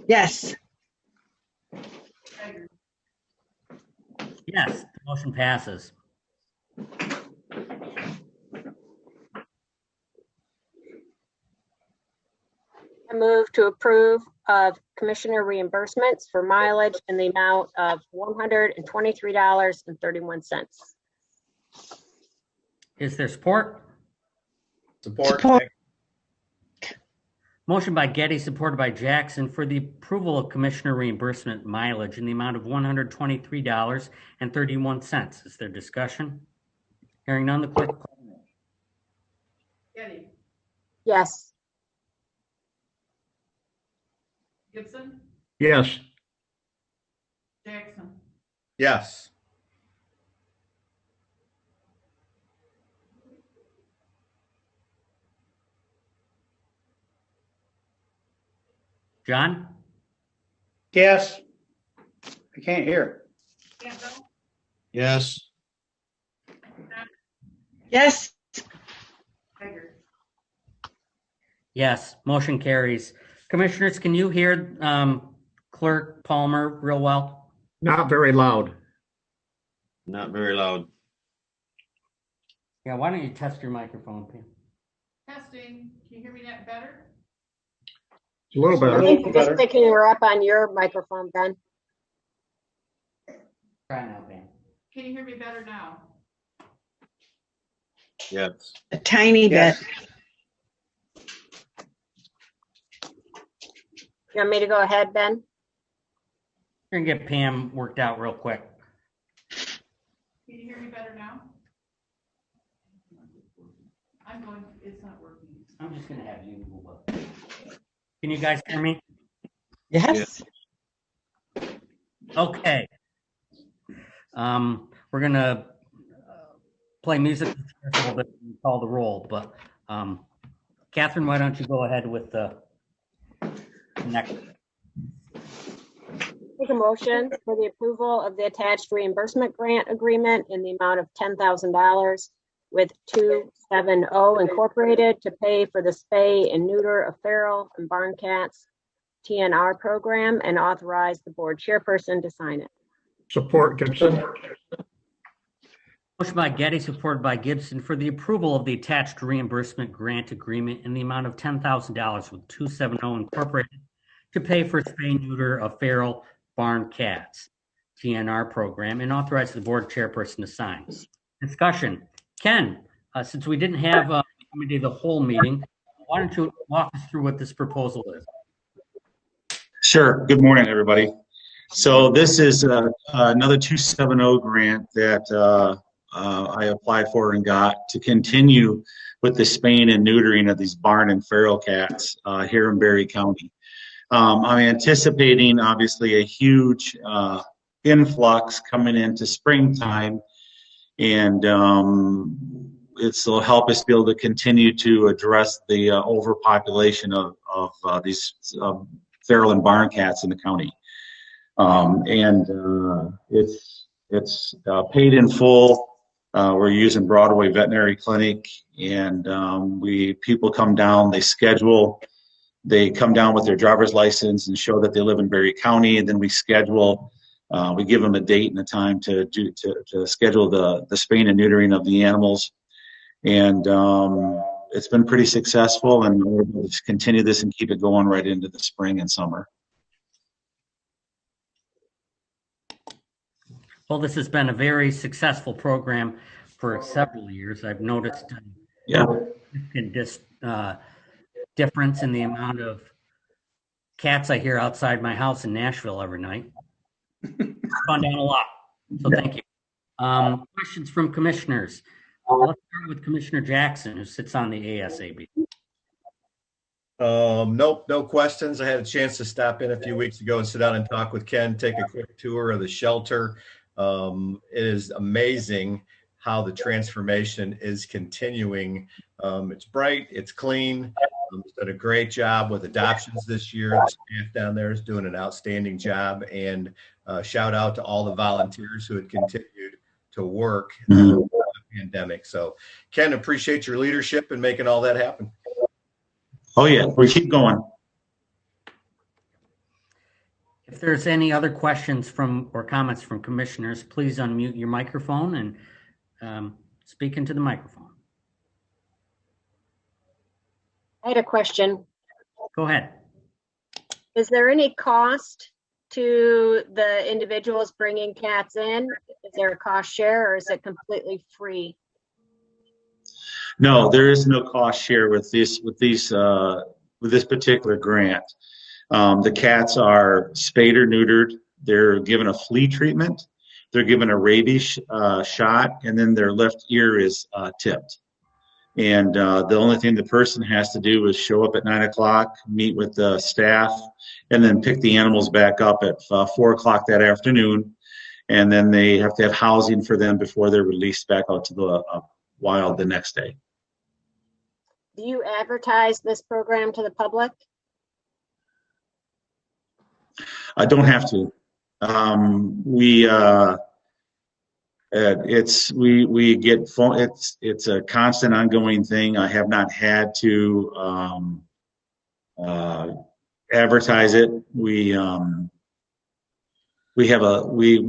Yes. Geiger, Yes, the motion passes. I move to approve of commissioner reimbursements for mileage in the amount of $123.31. Is there support? Support. Motion by Getty, supported by Jackson, for the approval of commissioner reimbursement mileage in the amount of $123.31. Is there discussion? Hearing none, the clerk will call the roll. Getty, Yes. Gibson, Yes. Jackson, Yes. John? Yes. I can't hear. Campbell, Yes. Yes. Geiger, Yes, motion carries. Commissioners, can you hear Clerk Palmer real well? Not very loud. Not very loud. Yeah, why don't you test your microphone, Pam? testing, can you hear me that better? It's a little I better. think you're just picking her up on your microphone, Ben. Try now, Ben. Can you hear me better now? Yes. A tiny Yes. bit. You want me to go ahead, Ben? We're gonna get Pam worked out real quick. Can you hear me better now? I'm going, it's not working. I'm just gonna have you move up. Can you guys hear me? Yes. Okay. We're gonna play music a little bit and call the roll, but Catherine, why don't you go ahead with the next? Make a motion for the approval of the attached reimbursement grant agreement in the amount of $10,000 with 270 Incorporated to pay for the spay and neuter of feral and barn cats TNR program and authorize the board chairperson to sign it. Support, Gibson. Motion by Getty, supported by Gibson, for the approval of the attached reimbursement grant agreement in the amount of $10,000 with 270 Incorporated to pay for spay and neuter of feral barn cats TNR program and authorize the board chairperson to sign. Discussion. Ken, since we didn't have a committee of the whole meeting, why don't you walk us through what this proposal is? Sure. Good morning, everybody. So this is another 270 grant that I applied for and got to continue with the spaying and neutering of these barn and feral cats here in Berry County. I'm anticipating, obviously, a huge influx coming into springtime, and it'll help us be able to continue to address the overpopulation of these feral and barn cats in the county. It's paid in full. We're using Broadway Veterinary Clinic, And people come down, they come down with their driver's license and show that they live in Berry County, and then we schedule. We give them a date and a time to schedule the spaying and neutering of the animals, and it's been pretty successful. And we're going to continue this and keep it going right into the spring and summer. Well, this has been a very successful program for several years. I've noticed difference in the amount of cats I hear outside my house in Nashville every night. Gone down a lot. So thank you. Questions from commissioners. Let's start with Commissioner Jackson, who sits on the ASAB. Nope, no questions. I had a chance to stop in a few weeks ago and sit down and talk with Ken, take a quick tour of the shelter. It is amazing how the transformation is continuing. It's bright, it's clean. It's done a great job with adoptions this year. The staff down there is doing an outstanding job, and shout out to all the volunteers who had continued to work through the pandemic. So Ken, appreciate your leadership in making all that happen. Oh yeah, we keep going. If there's any other questions or comments from commissioners, please unmute your microphone and speak into the microphone. I had a question. Go ahead. Is there any cost to the individuals bringing cats in? Is there a cost share, or is it completely free? No, there is no cost share with this particular grant. The cats are spayed or neutered. They're given a flea treatment. They're given a rabies shot, and then their left ear is tipped. And the only thing the person has to do is show up at 9 o'clock, meet with the staff, and then pick the animals back up at 4 o'clock that afternoon. And then they have to have housing for them before they're released back out to the wild the next day. Do you advertise this program to the public? I don't have to. We get phone. It's a constant, ongoing thing. I have not had to advertise it. We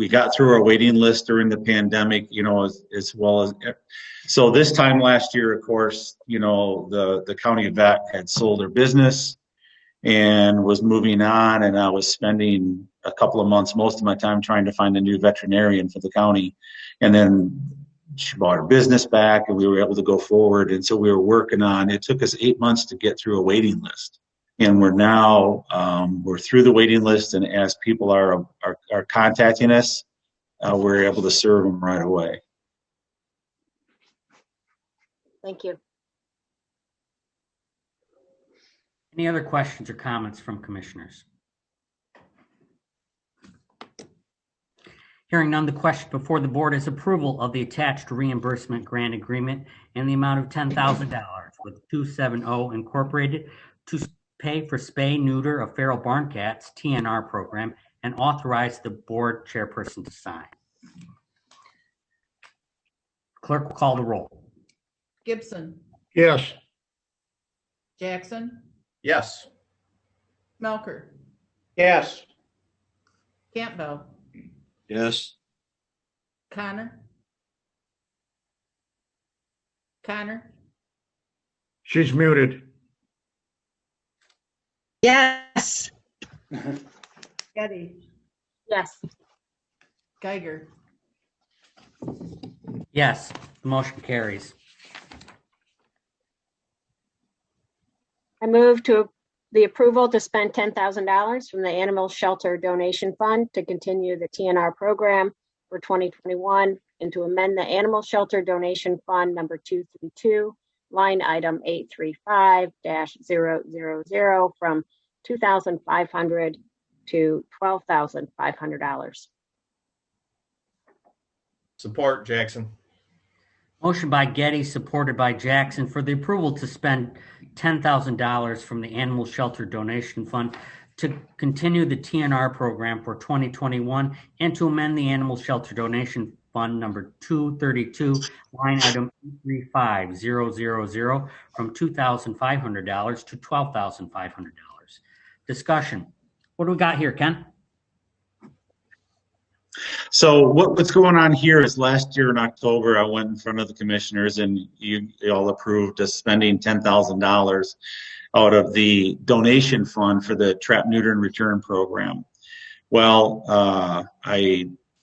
got through our waiting list during the pandemic, as well as. So this time last year, of course, the county vet had sold their business and was moving on, and I was spending a couple of months, most of my time, trying to find a new veterinarian for the county. And then she bought her business back, and we were able to go forward. And so we were working on. It took us 8 months to get through a waiting list, and we're now we're through the waiting list. And as people are contacting us, we're able to serve them right away. Thank you. Any other questions or comments from commissioners? Hearing none, the question before the board is approval of the attached reimbursement grant agreement in the amount of $10,000 with 270 Incorporated to pay for spay neuter of feral barn cats TNR program and authorize the board chairperson to sign. Clerk will call the roll. Gibson, Yes. Jackson, Yes. Smelker, Yes. Campbell, Yes. Connor, She's muted. Yes. Getty, Yes. Geiger. Yes, the motion carries. I move to the approval to spend $10,000 from the Animal Shelter Donation Fund to continue the TNR program for 2021 and to amend the Animal Shelter Donation Fund number 232, line item 835-000 from $2,500 to $12,500. Support, Jackson. Motion by Getty, supported by Jackson, for the approval to spend $10,000 from the Animal Shelter Donation Fund to continue the TNR program for 2021 and to amend the Animal Shelter Donation Fund number 232, line item 835000, from $2,500 to $12,500. Discussion. What do we got here, Ken? So what's going on here is last year in October, I went in front of the commissioners and you all approved us spending $10,000 out of the donation fund for the trap, neuter, and return program. Well,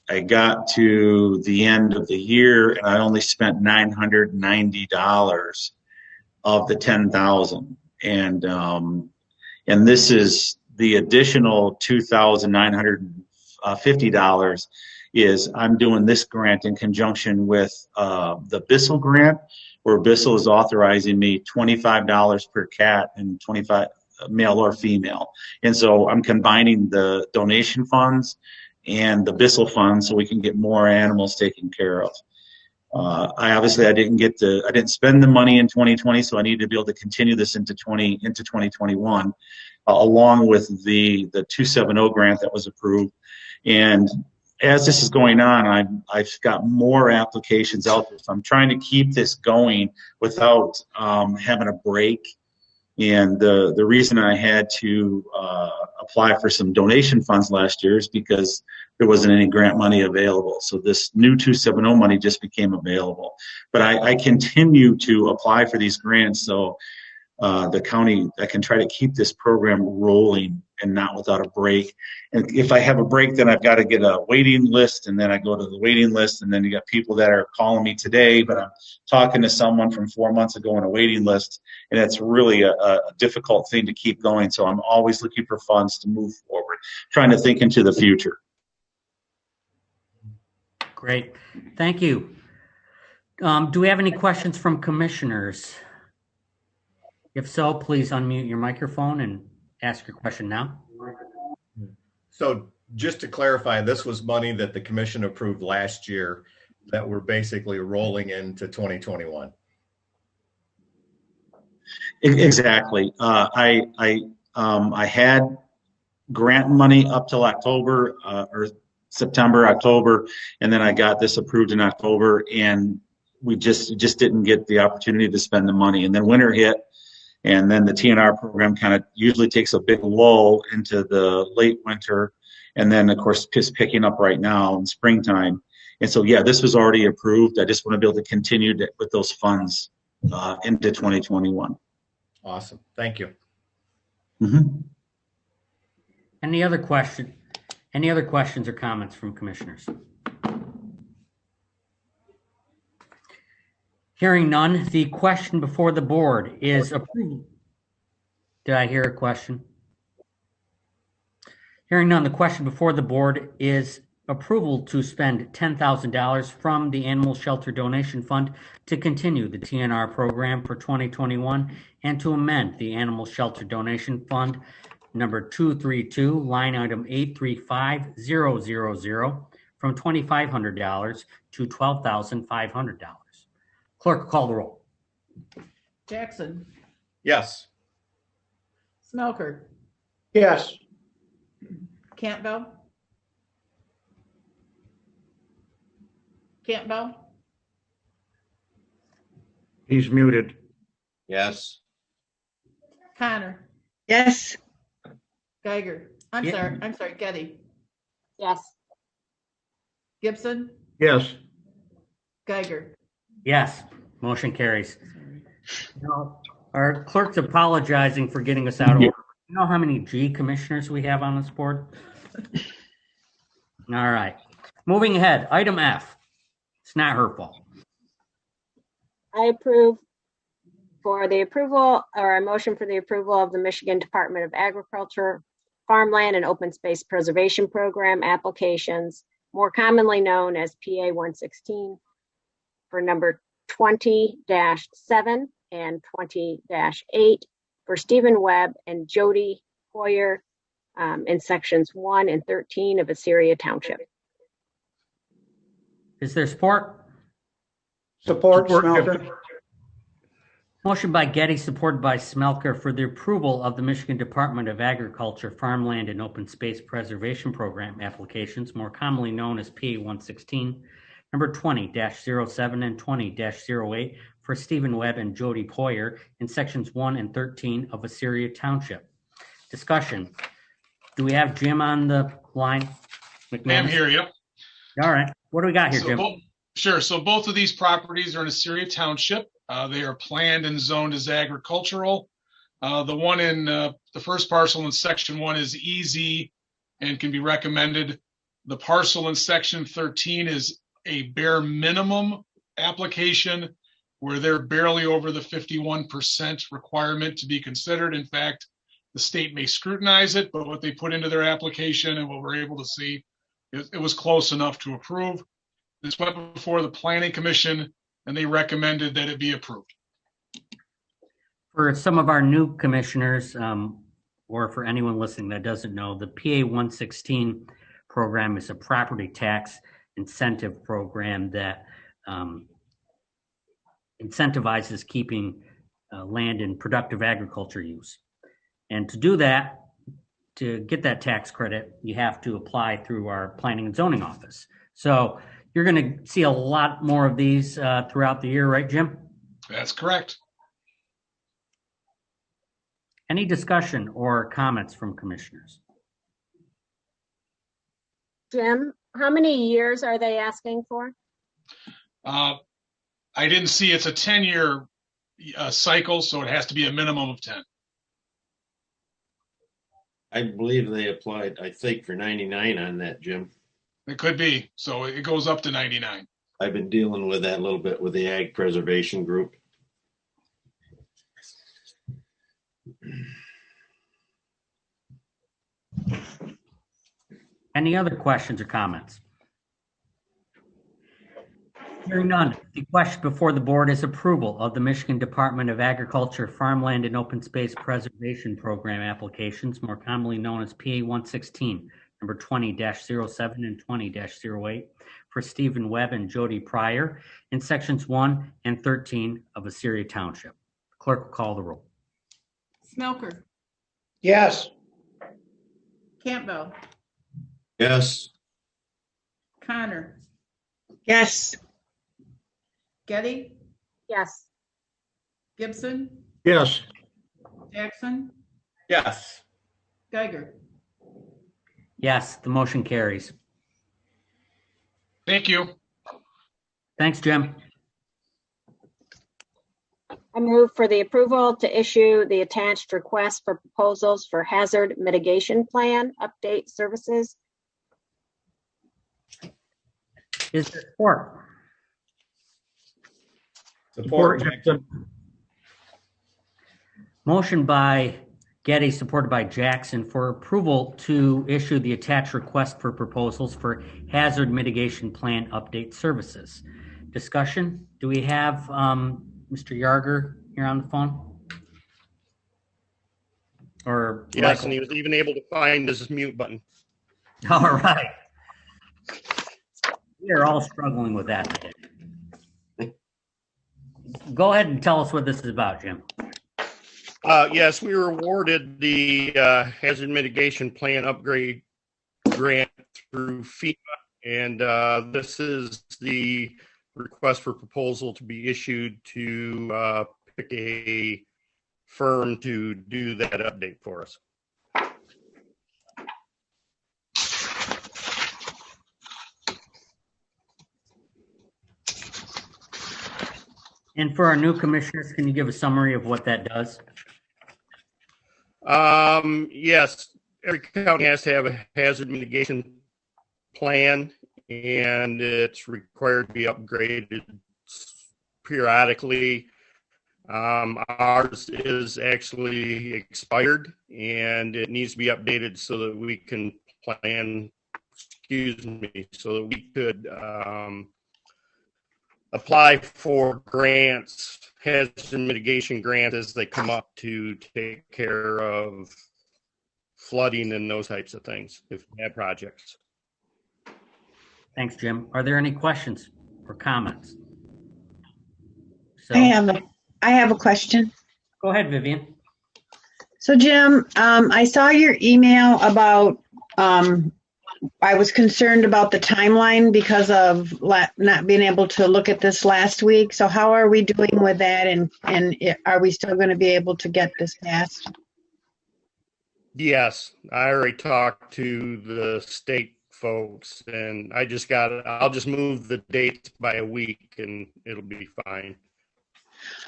I got to the end of the year and I only spent $990 of the $10,000, and this is the additional $2,950 is I'm doing this grant in conjunction with the Bissell grant, where Bissell is authorizing me $25 per cat and 25 male or female. And so I'm combining the donation funds and the Bissell funds so we can get more animals taken care of. I didn't spend the money in 2020, so I need to be able to continue this into 2021, along with the 270 grant that was approved. And as this is going on, I've got more applications out there. So I'm trying to keep this going without having a break. And the reason I had to apply for some donation funds last year is because there wasn't any grant money available. So this new 270 money just became available. But I continue to apply for these grants so the county, I can try to keep this program rolling and not without a break. And if I have a break, then I've got to get a waiting list, and then I go to the waiting list, and then you got people that are calling me today, but I'm talking to someone from 4 months ago on a waiting list, and it's really a difficult thing to keep going. So I'm always looking for funds to move forward, trying to think into the future. Great. Thank you. Do we have any questions from commissioners? If so, please unmute your microphone and ask your question now. So just to clarify, this was money that the commission approved last year that we're basically rolling into 2021. Exactly. I had grant money up till October or September, October, and then I got this approved in October, and we just didn't get the opportunity to spend the money. And then winter hit. And then the TNR program kind of usually takes a big lull into the late winter. And then, of course, it's picking up right now in springtime. And so, yeah, this was already approved. I just want to be able to continue with those funds into 2021. Awesome. Thank you. Mm-hmm. Any other questions or comments from commissioners? Hearing none, the question before the board is approval. Did I hear a question? Hearing none, the question before the board is approval to spend $10,000 from the Animal Shelter Donation Fund to continue the TNR program for 2021 and to amend the Animal Shelter Donation Fund number 232, line item 835000, from $2,500 to $12,500. Clerk, call the roll. Jackson, Yes. Smelker, Yes. Campbell, He's muted. Yes. Connor, Yes. Geiger. I'm sorry, Getty, Yes. Gibson, Yes. Geiger. Yes, motion carries. Now, our clerk's apologizing for getting us out of order. You know how many G commissioners we have on this board? All right. Moving ahead, item F. It's not her fault. I approve for the approval, or a motion for the approval of the Michigan Department of Agriculture, Farmland and Open Space Preservation Program applications, more commonly known as PA 116, for number 20-7 and 20-8 for Stephen Webb and Jody Hoyer in sections 1 and 13 of Assyria Township. Is there support? Support, Smelter. Motion by Getty, supported by Smelker, for the approval of the Michigan Department of Agriculture, Farmland, and Open Space Preservation Program applications, more commonly known as PA 116, number 20-07 and 20-08 for Stephen Webb and Jody Poyer in sections 1 and 13 of Assyria Township. Discussion. Do we have Jim on the line? I'm here, yep. All right. What do we got here, Jim? Sure. So both of these properties are in Assyria Township. They are planned and zoned as agricultural. The one in the first parcel in section 1 is easy and can be recommended. The parcel in section 13 is a bare minimum application where they're barely over the 51% requirement to be considered. In fact, the state may scrutinize it, but what they put into their application and what we're able to see, it was close enough to approve. This went before the Planning Commission and they recommended that it be approved. For some of our new commissioners, or for anyone listening that doesn't know, the PA 116 program is a property tax incentive program that incentivizes keeping land in productive agriculture use. And to do that, to get that tax credit, you have to apply through our planning and zoning office. So you're going to see a lot more of these throughout the year, right, Jim? That's correct. Any discussion or comments from commissioners? Jim, how many years are they asking for? I didn't see it's a 10-year cycle, so it has to be a minimum of 10. I believe they applied, I think, for 99 on that, Jim. It could be. So it goes up to 99. I've been dealing with that a little bit with the Ag Preservation Group. Any other questions or comments? Hearing none, the question before the board is approval of the Michigan Department of Agriculture Farmland and Open Space Preservation Program applications, more commonly known as PA 116, number 20-07 and 20-08 for Stephen Webb and Jody Pryor in sections 1 and 13 of Assyria Township. Clerk will call the roll. Smelker, Yes. Campbell, Yes. Connor, Yes. Getty, Yes. Gibson, Yes. Jackson, Yes. Geiger. Yes, the motion carries. Thank you. Thanks, Jim. I move for the approval to issue the attached request for proposals for hazard mitigation plan update services. Is there support? Support, Jackson. Motion by Getty, supported by Jackson, for approval to issue the attached request for proposals for hazard mitigation plan update services. Discussion? Do we have Mr. Yarger here on the phone? Or yes, Michael? and he was even able to find his mute button. All right. We are all struggling with that today. Go ahead and tell us what this is about, Jim. Yes, we were awarded the hazard mitigation plan upgrade grant through FEMA, and this is the request for proposal to be issued to pick a firm to do that update for us. And for our new commissioners, can you give a summary of what that does? Yes, every county has to have a hazard mitigation plan, and it's required to be upgraded periodically. Ours is actually expired, and it needs to be updated so that we can plan, so that we could apply for grants, hazard mitigation grants, as they come up to take care of flooding and those types of things, if we have projects. Thanks, Jim. Are there any questions or comments? So, I have a question. Go ahead, Vivian. So Jim, I saw your email about I was concerned about the timeline because of not being able to look at this last week. So how are we doing with that? And are we still going to be able to get this passed? Yes, I already talked to the state folks, and I'll just move the dates by a week and it'll be fine.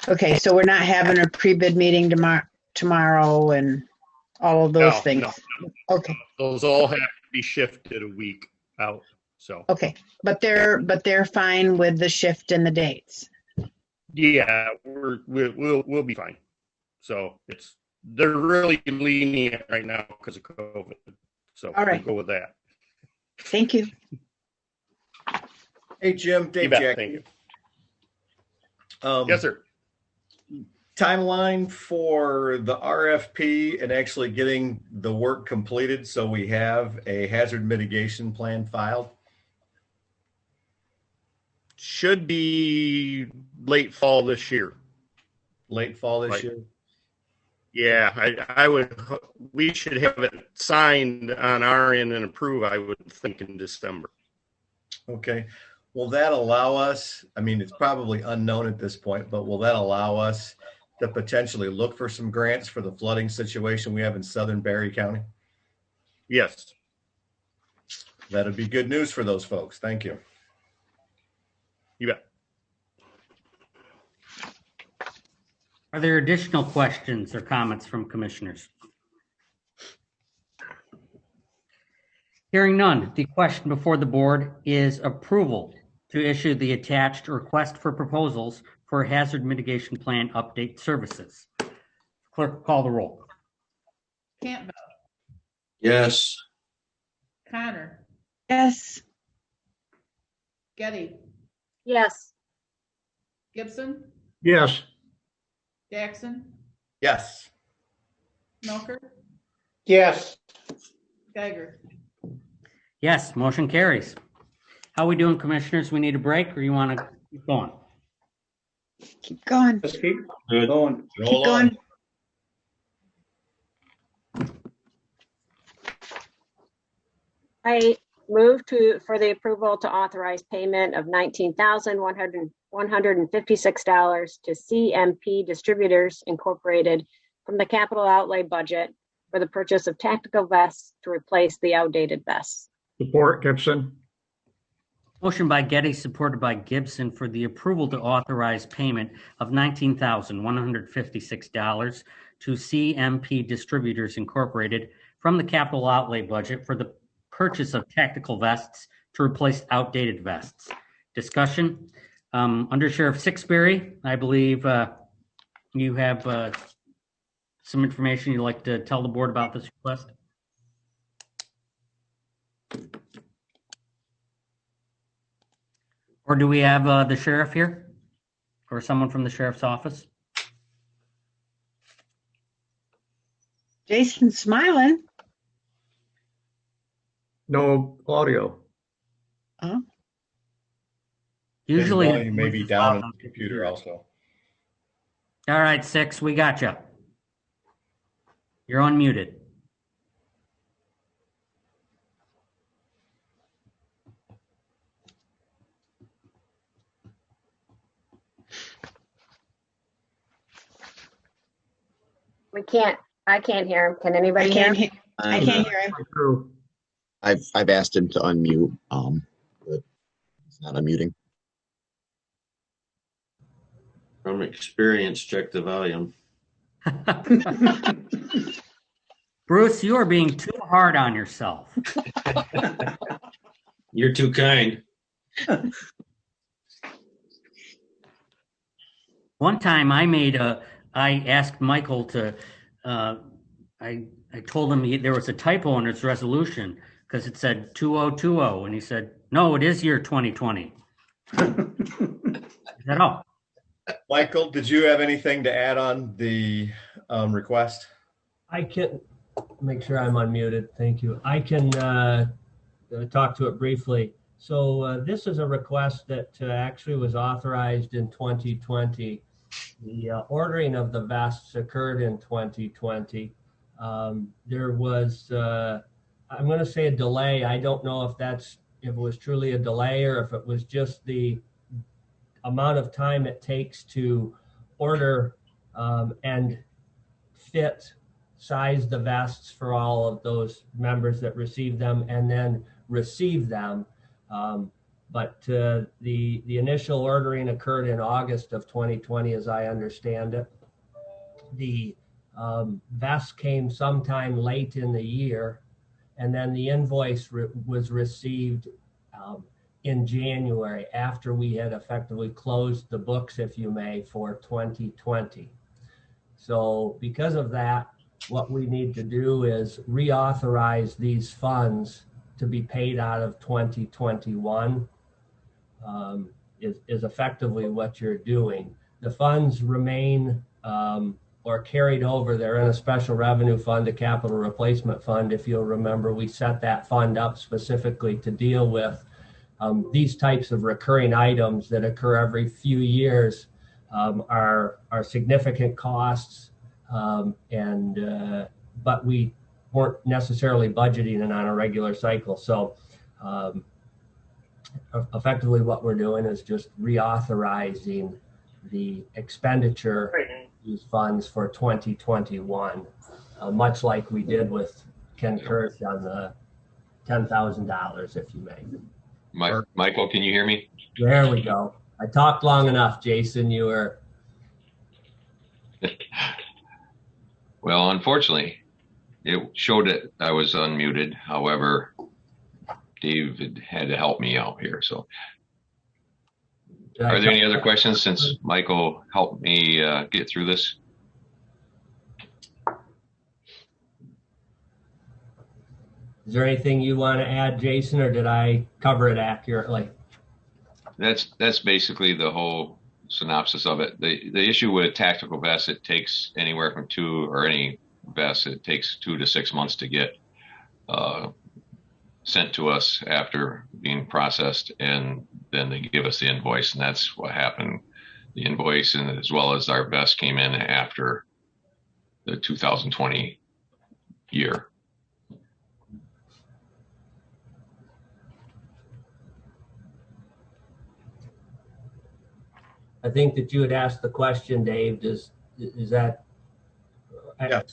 Okay, so we're not having a pre-bid meeting tomorrow and all of those things. No. Okay. Those all have to be shifted a week out. So Okay, but they're fine with the shift in the dates. yeah, we'll be fine. So they're really lenient right now because of COVID. So All right. we'll go with that. Thank you. Hey, Jim, Dave You bet. Jack. Thank you. Um, Yes, sir. Timeline for the RFP and actually getting the work completed so we have a hazard mitigation plan filed? Should be late fall this year. Late fall this Right. year? Yeah, we should have it signed on our end and approved, I would think, in December. Okay. Will that allow us, I mean, it's probably unknown at this point, but will that allow us to potentially look for some grants for the flooding situation we have in southern Berry County? Yes. That'd be good news for those folks. Thank you. You bet. Are there additional questions or comments from commissioners? Hearing none, the question before the board is approval to issue the attached request for proposals for hazard mitigation plan update services. Clerk, call the roll. Campbell, Yes. Connor, Yes. Getty, Yes. Gibson, Yes. Jackson, Yes. Smelker, Yes. Geiger. Yes, motion carries. How we doing, commissioners? We need a break or you want to keep going? Keep going. Let's keep Good. going. Keep going. I move for the approval to authorize payment of $19,156 to CMP Distributors Incorporated from the capital outlay budget for the purchase of tactical vests to replace the outdated vests. Support Gibson. Motion by Getty, supported by Gibson, for the approval to authorize payment of $19,156 to CMP Distributors Incorporated from the capital outlay budget for the purchase of tactical vests to replace outdated vests. Discussion. Under Sheriff Sixbury, I believe you have some information you'd like to tell the board about this request. Or do we have the sheriff here? Or someone from the sheriff's office? Jason's smiling. No audio. Oh. Usually, His volume may be down on the computer also. All right, Six, we got you. You're unmuted. I can't hear him. Can anybody hear him? I can't hear him. I've asked him to unmute, but he's not unmuting. From experience, check the volume. Bruce, you are being too hard on yourself. You're too kind. One time I asked Michael to, I told him there was a typo in its resolution because it said 2020, and he said, no, it is year 2020. I said, oh. Michael, did you have anything to add on the request? I can make sure I'm unmuted. Thank you. I can talk to it briefly. So this is a request that actually was authorized in 2020. The ordering of the vests occurred in 2020. There was I'm going to say a delay. I don't know if it was truly a delay or if it was just the amount of time it takes to order and size the vests for all of those members that receive them and then receive them. But the initial ordering occurred in August of 2020, as I understand it. The vests came sometime late in the year, and then the invoice was received in January after we had effectively closed the books, if you may, for 2020. So because of that, what we need to do is reauthorize these funds to be paid out of 2021 is effectively what you're doing. The funds remain or carried over. They're in a special revenue fund, a capital replacement fund. If you'll remember, we set that fund up specifically to deal with these types of recurring items that occur every few years, are significant costs, but we weren't necessarily budgeting it on a regular cycle. So effectively what we're doing is just reauthorizing the expenditure of these funds for 2021, much like we did with Ken Kirsch on the $10,000, if you may. Michael, can you hear me? There we go. I talked long enough, Jason. You were. Well, unfortunately, it showed that I was unmuted. However, David had to help me out here. So, are there any other questions since Michael helped me get through this? Is there anything you want to add, Jason, or did I cover it accurately? That's basically the whole synopsis of it. The issue with tactical vests, it takes anywhere from any vest, it takes 2 to 6 months to get sent to us after being processed, and then they give us the invoice, and that's what happened. The invoice, and as well as our vest, came in after the 2020 year. I think that you had asked the question, Dave. Is that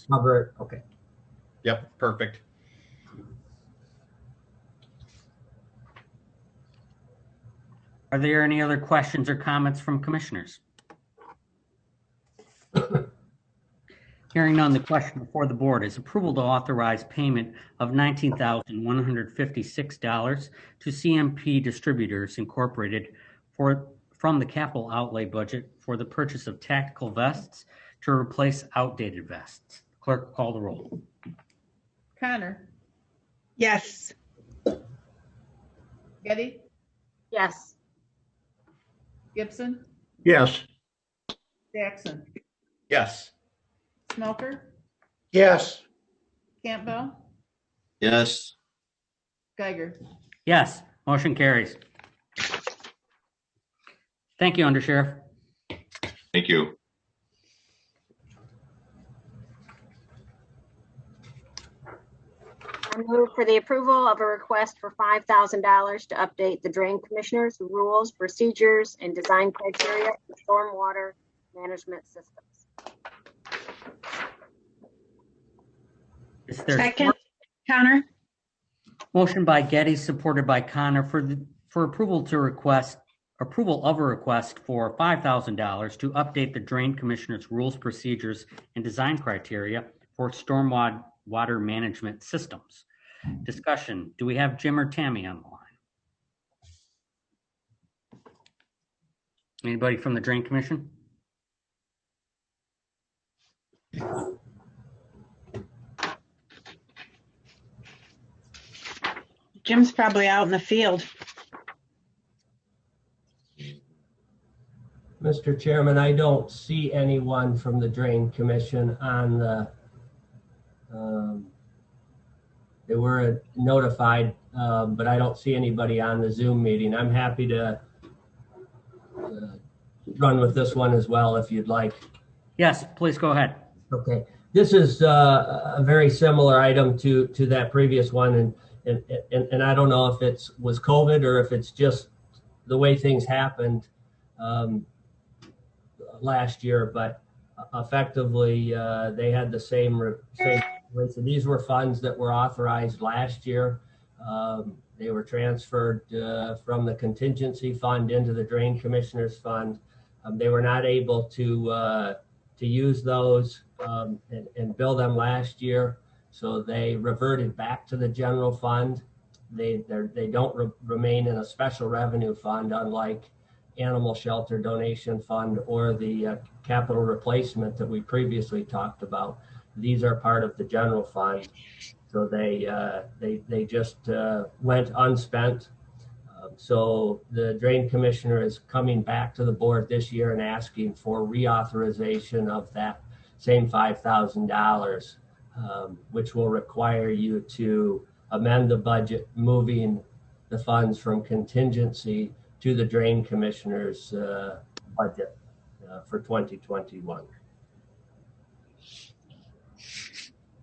cover it? Okay. Yep, perfect. Are there any other questions or comments from commissioners? Hearing none, the question before the board is approval to authorize payment of $19,156 to CMP Distributors Incorporated from the capital outlay budget for the purchase of tactical vests to replace outdated vests. Clerk, call the roll. Connor, Yes. Getty, Yes. Gibson, Yes. Jackson, Yes. Smelker, Yes. Campbell, Yes. Geiger. Yes, motion carries. Thank you, Undersheriff. Thank you. I move for the approval of a request for $5,000 to update the Drain Commissioner's rules, procedures, and design criteria for stormwater management systems. Is there Second, Connor. motion by Getty, supported by Connor for approval of a request for $5,000 to update the Drain Commissioner's rules, procedures, and design criteria for stormwater management systems. Discussion. Do we have Jim or Tammy on the line? Anybody from the Drain Commission? Jim's probably out in the field. Mr. Chairman, I don't see anyone from the Drain Commission on the, they were notified, but I don't see anybody on the Zoom meeting. I'm happy to run with this one as well if you'd like. Yes, please go ahead. Okay. This is a very similar item to that previous one, and I don't know if it was COVID or if it's just the way things happened last year, but effectively they had the same. So these were funds that were authorized last year. They were transferred from the contingency fund into the Drain Commissioners Fund. They were not able to use those and bill them last year, so they reverted back to the general fund. They don't remain in a special revenue fund, unlike animal shelter donation fund or the capital replacement that we previously talked about. These are part of the general fund, so they just went unspent. So the Drain Commissioner is coming back to the board this year and asking for reauthorization of that same $5,000, which will require you to amend the budget, moving the funds from contingency to the Drain Commissioner's budget for 2021.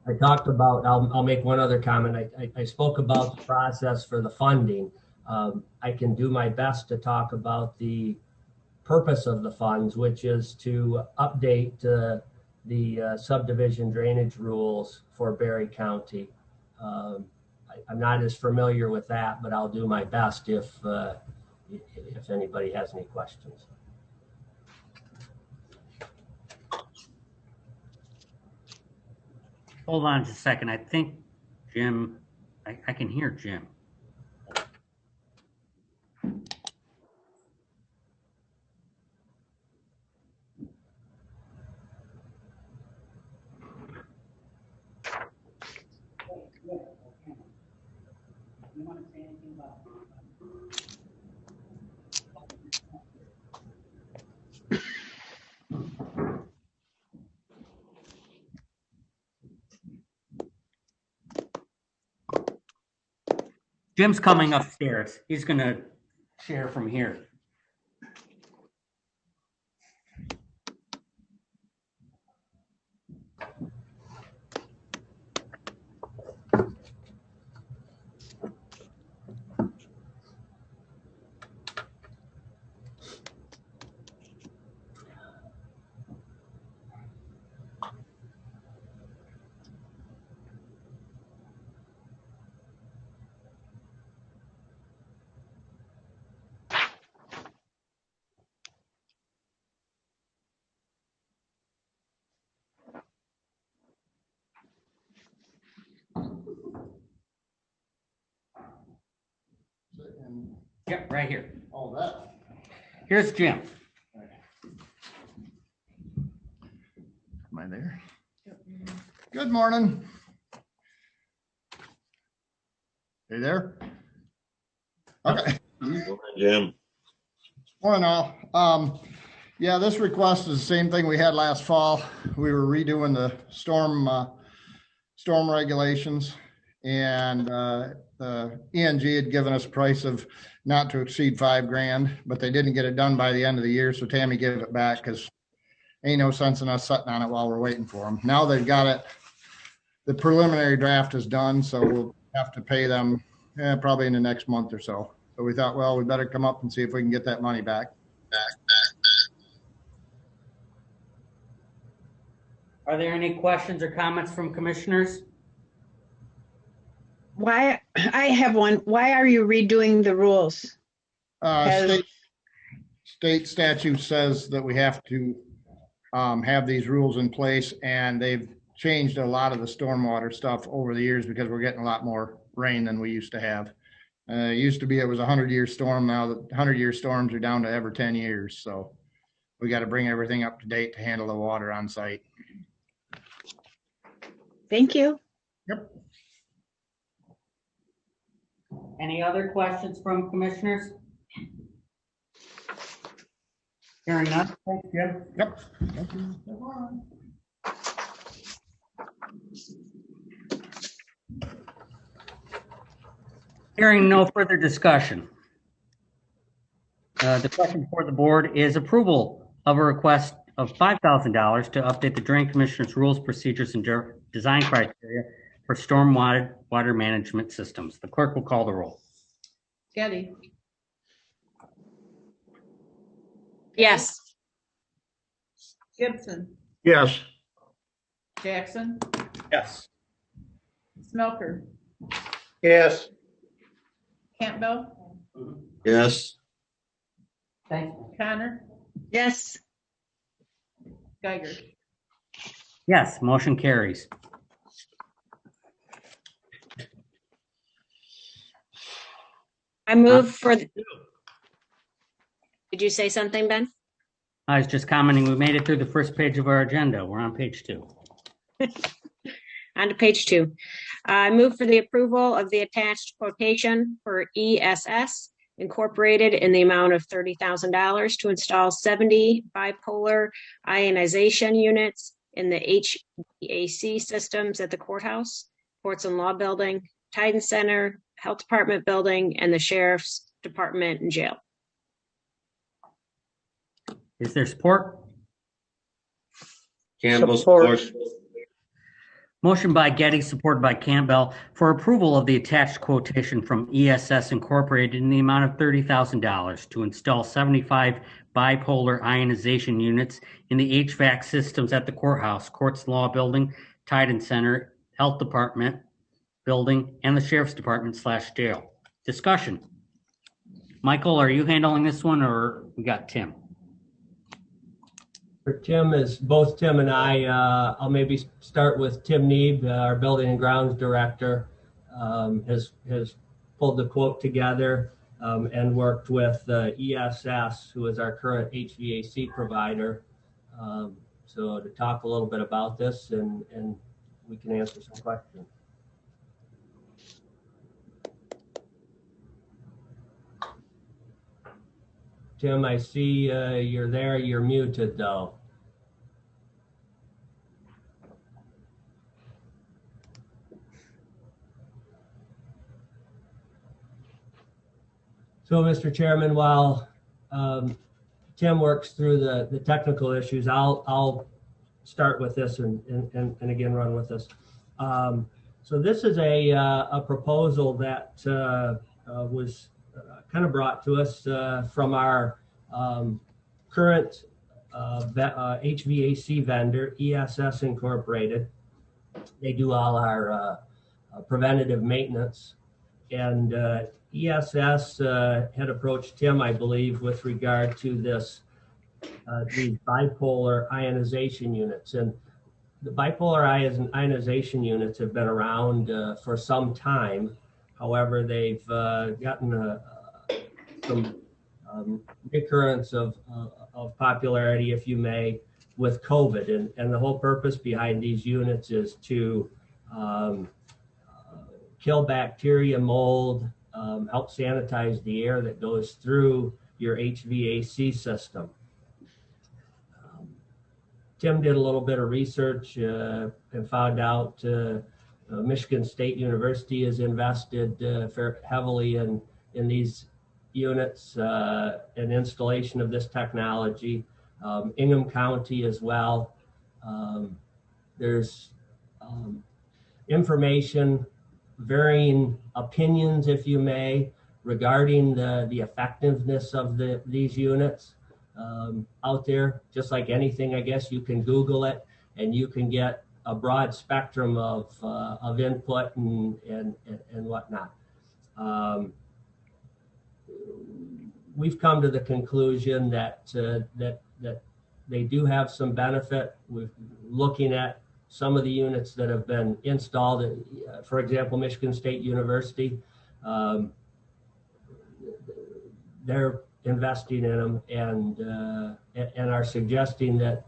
I talked about, I'll make one other comment. I spoke about the process for the funding. I can do my best to talk about the purpose of the funds, which is to update the subdivision drainage rules for Berry County. I'm not as familiar with that, but I'll do my best if anybody has any questions. Hold on just a second. I think Jim, I can hear Jim. Jim's coming upstairs. He's going to share from here. Yep, right here. All that. Here's Jim. Am I there? Good morning. Are you there? Okay. Jim. Morning all. Yeah, this request is the same thing we had last fall. We were redoing the storm regulations, and ENG had given us a price of not to exceed $5,000, but they didn't get it done by the end of the year. So Tammy gave it back because ain't no sense in us sitting on it while we're waiting for them. Now they've got it. The preliminary draft is done, so we'll have to pay them probably in the next month or so. So we thought, well, we better come up and see if we can get that money back. Are there any questions or comments from commissioners? Why, I have one. Why are you redoing the rules? State statute says that we have to have these rules in place, and they've changed a lot of the stormwater stuff over the years because we're getting a lot more rain than we used to have. It used to be it was a 100-year storm. Now the 100-year storms are down to every 10 years. So we got to bring everything up to date to handle the water on site. Thank you. Yep. Any other questions from commissioners? Hearing none. Thanks, Jim. Yep. Hearing no further discussion. The question for the board is approval of a request of $5,000 to update the Drain Commissioner's rules, procedures, and design criteria for stormwater water management systems. The clerk will call the roll. Getty, Yes. Gibson, Yes. Jackson, Yes. Smelker, Yes. Campbell, Yes. Connor, Yes. Geiger. Yes, motion carries. I move for. Did you say something, Ben? I was just commenting, we made it through the first page of our agenda. We're on page 2. On to page 2. I move for the approval of the attached quotation for ESS Incorporated in the amount of $30,000 to install 70 bipolar ionization units in the HVAC systems at the courthouse, Courts and Law Building, Titan Center, Health Department Building, and the Sheriff's Department and Jail. Is there support? Campbell Support. support. Motion by Getty, supported by Campbell, for approval of the attached quotation from ESS Incorporated in the amount of $30,000 to install 75 bipolar ionization units in the HVAC systems at the courthouse, Courts Law Building, Titan Center, Health Department Building, and the Sheriff's Department / jail. Discussion. Michael, are you handling this one, or we got Tim? For Tim, is both Tim and I, I'll maybe start with Tim Neeb, our Building and Grounds Director, has pulled the quote together and worked with ESS, who is our current HVAC provider. So to talk a little bit about this, and we can answer some questions. Tim, I see you're there. You're muted, though. So, Mr. Chairman, while Tim works through the technical issues, I'll start with this and again run with this. So this is a proposal that was kind of brought to us from our current HVAC vendor, ESS Incorporated. They do all our preventative maintenance. And ESS had approached Tim, I believe, with regard to these bipolar ionization units. And the bipolar ionization units have been around for some time. However, they've gotten some recurrence of popularity, if you may, with COVID. And the whole purpose behind these units is to kill bacteria, mold, help sanitize the air that goes through your HVAC system. Tim did a little bit of research and found out Michigan State University has invested heavily in these units and installation of this technology. Ingham County as well. There's information, varying opinions, if you may, regarding the effectiveness of these units out there. Just like anything, I guess you can Google it and you can get a broad spectrum of input and whatnot. We've come to the conclusion that they do have some benefit. We're looking at some of the units that have been installed. For example, Michigan State University, they're investing in them and are suggesting that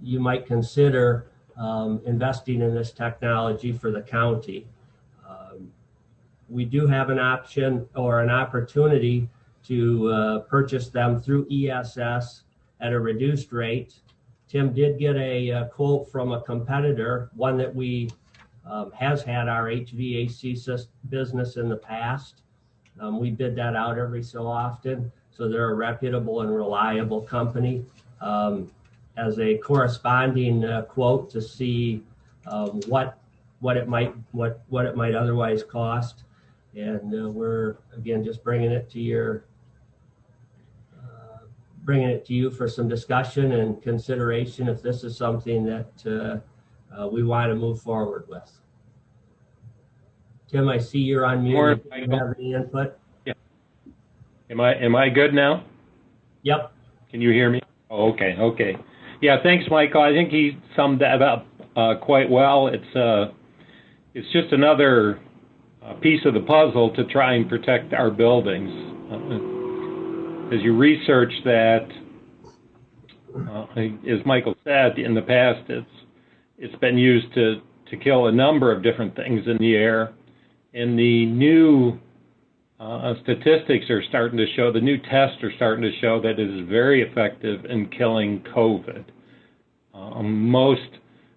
you might consider investing in this technology for the county. We do have an option or an opportunity to purchase them through ESS at a reduced rate. Tim did get a quote from a competitor, one that we has had our HVAC business in the past. We bid that out every so often, so they're a reputable and reliable company. as a corresponding quote to see what it might otherwise cost, and we're again just bringing it to you for some discussion and consideration if this is something that we want to move forward with. Tim, I see you're on mute. Do you have any input? Yeah. Am I good now? Yep. Can you hear me? Oh, okay. Yeah, thanks, Michael. I think he summed that up quite well. It's just another piece of the puzzle to try and protect our buildings. As you research that, as Michael said, in the past, it's been used to kill a number of different things in the air. And the new statistics are starting to show, the new tests are starting to show that it is very effective in killing COVID.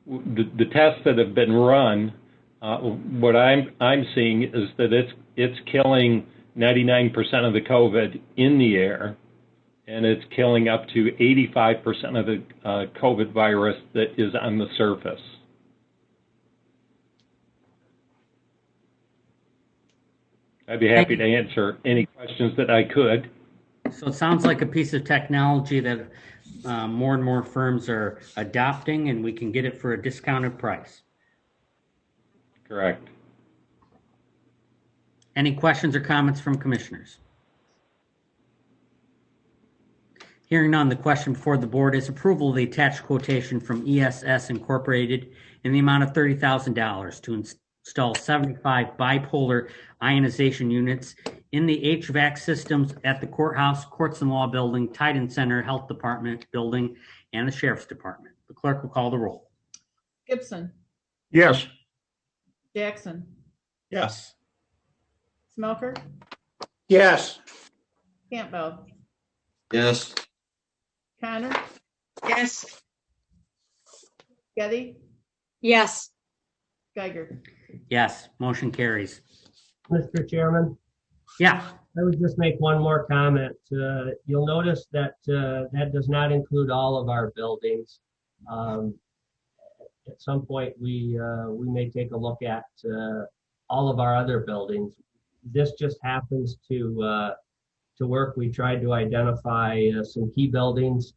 The tests that have been run, what I'm seeing is that it's killing 99% of the COVID in the air, and it's killing up to 85% of the COVID virus that is on the surface. I'd be happy to answer any questions that I could. So it sounds like a piece of technology that more and more firms are adopting, and we can get it for a discounted price. Correct. Any questions or comments from commissioners? Hearing none, the question before the board is approval of the attached quotation from ESS Incorporated in the amount of $30,000 to install 75 bipolar ionization units in the HVAC systems at the courthouse, courts and law building, Titan Center, health department building, and the sheriff's department. The clerk will call the roll. Gibson, Yes. Jackson, Yes. Smelker, Yes. Campbell, Yes. Connor, Yes. Getty, Yes. Geiger. Yes, motion carries. Mr. Chairman? Yeah. I would just make one more comment. You'll notice that that does not include all of our buildings. At some point, we may take a look at all of our other buildings. This just happens to work. We tried to identify some key buildings.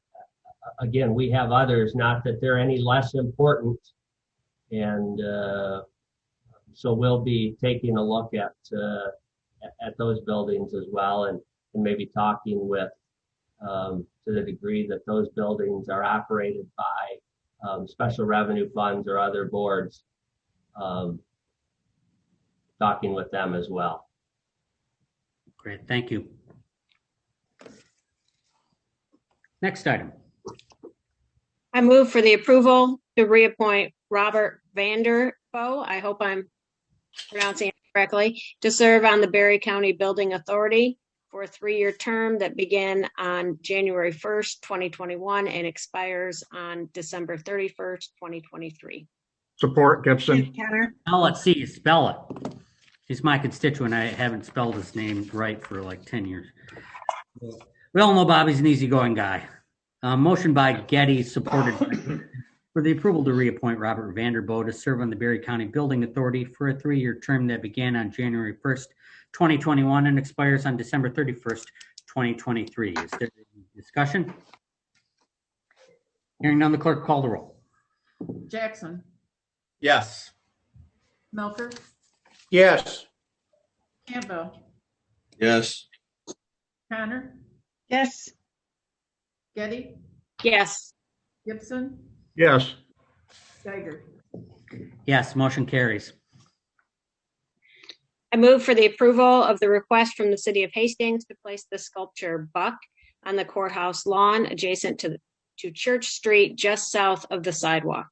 Again, we have others, not that they're any less important. And so we'll be taking a look at those buildings as well, and maybe talking with, to the degree that those buildings are operated by special revenue funds or other boards, talking with them as well. Great, thank you. Next item. I move for the approval to reappoint Robert Vanderbo, I hope I'm pronouncing it correctly, to serve on the Berry County Building Authority for a 3-year term that began on January 1st, 2021 and expires on December 31st, 2023. Support, Gibson. Now let's see you spell it. He's my constituent. I haven't spelled his name right for like 10 years. We all know Bobby's an easygoing guy. Motion by Getty, supported by, for the approval to reappoint Robert Vanderbo to serve on the Berry County Building Authority for a 3-year term that began on January 1st, 2021 and expires on December 31st, 2023. Is there any discussion? Hearing none, the clerk call the roll. Jackson, Yes. Smelker, Yes. Campbell, Yes. Connor, Yes. Getty, Yes. Gibson, Yes. Geiger. Yes, motion carries. I move for the approval of the request from the city of Hastings to place the sculpture Buck on the courthouse lawn adjacent to Church Street, just south of the sidewalk.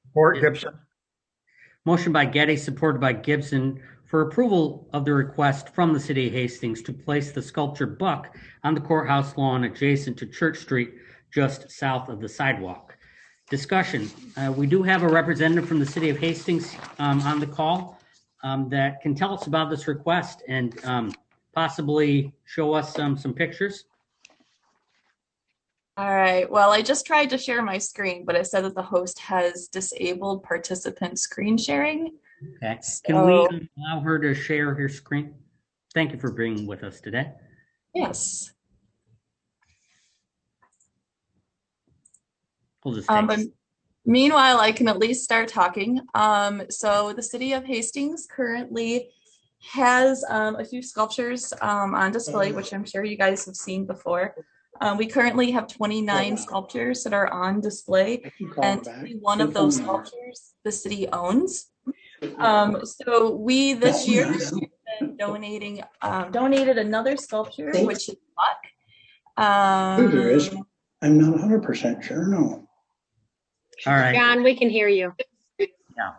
Support, Gibson. Motion by Getty, supported by Gibson, for approval of the request from the city of Hastings to place the sculpture Buck on the courthouse lawn adjacent to Church Street, just south of the sidewalk. Discussion. We do have a representative from the city of Hastings on the call that can tell us about this request and possibly show us some pictures. All right. Well, I just tried to share my screen, but it said that the host has disabled participant screen sharing. Okay. Can we So, allow her to share her screen? Thank you for being with us today. yes. We'll just But meanwhile, I can at least start talking. So the city of Hastings currently has a few sculptures on display, which I'm sure you guys have seen before. We currently have 29 sculptures that are on display, and one of those sculptures the city owns. So we this year have been donated another sculpture, which is Buck. There is. I'm not 100% sure. No. All right. John, we can hear you. Yeah.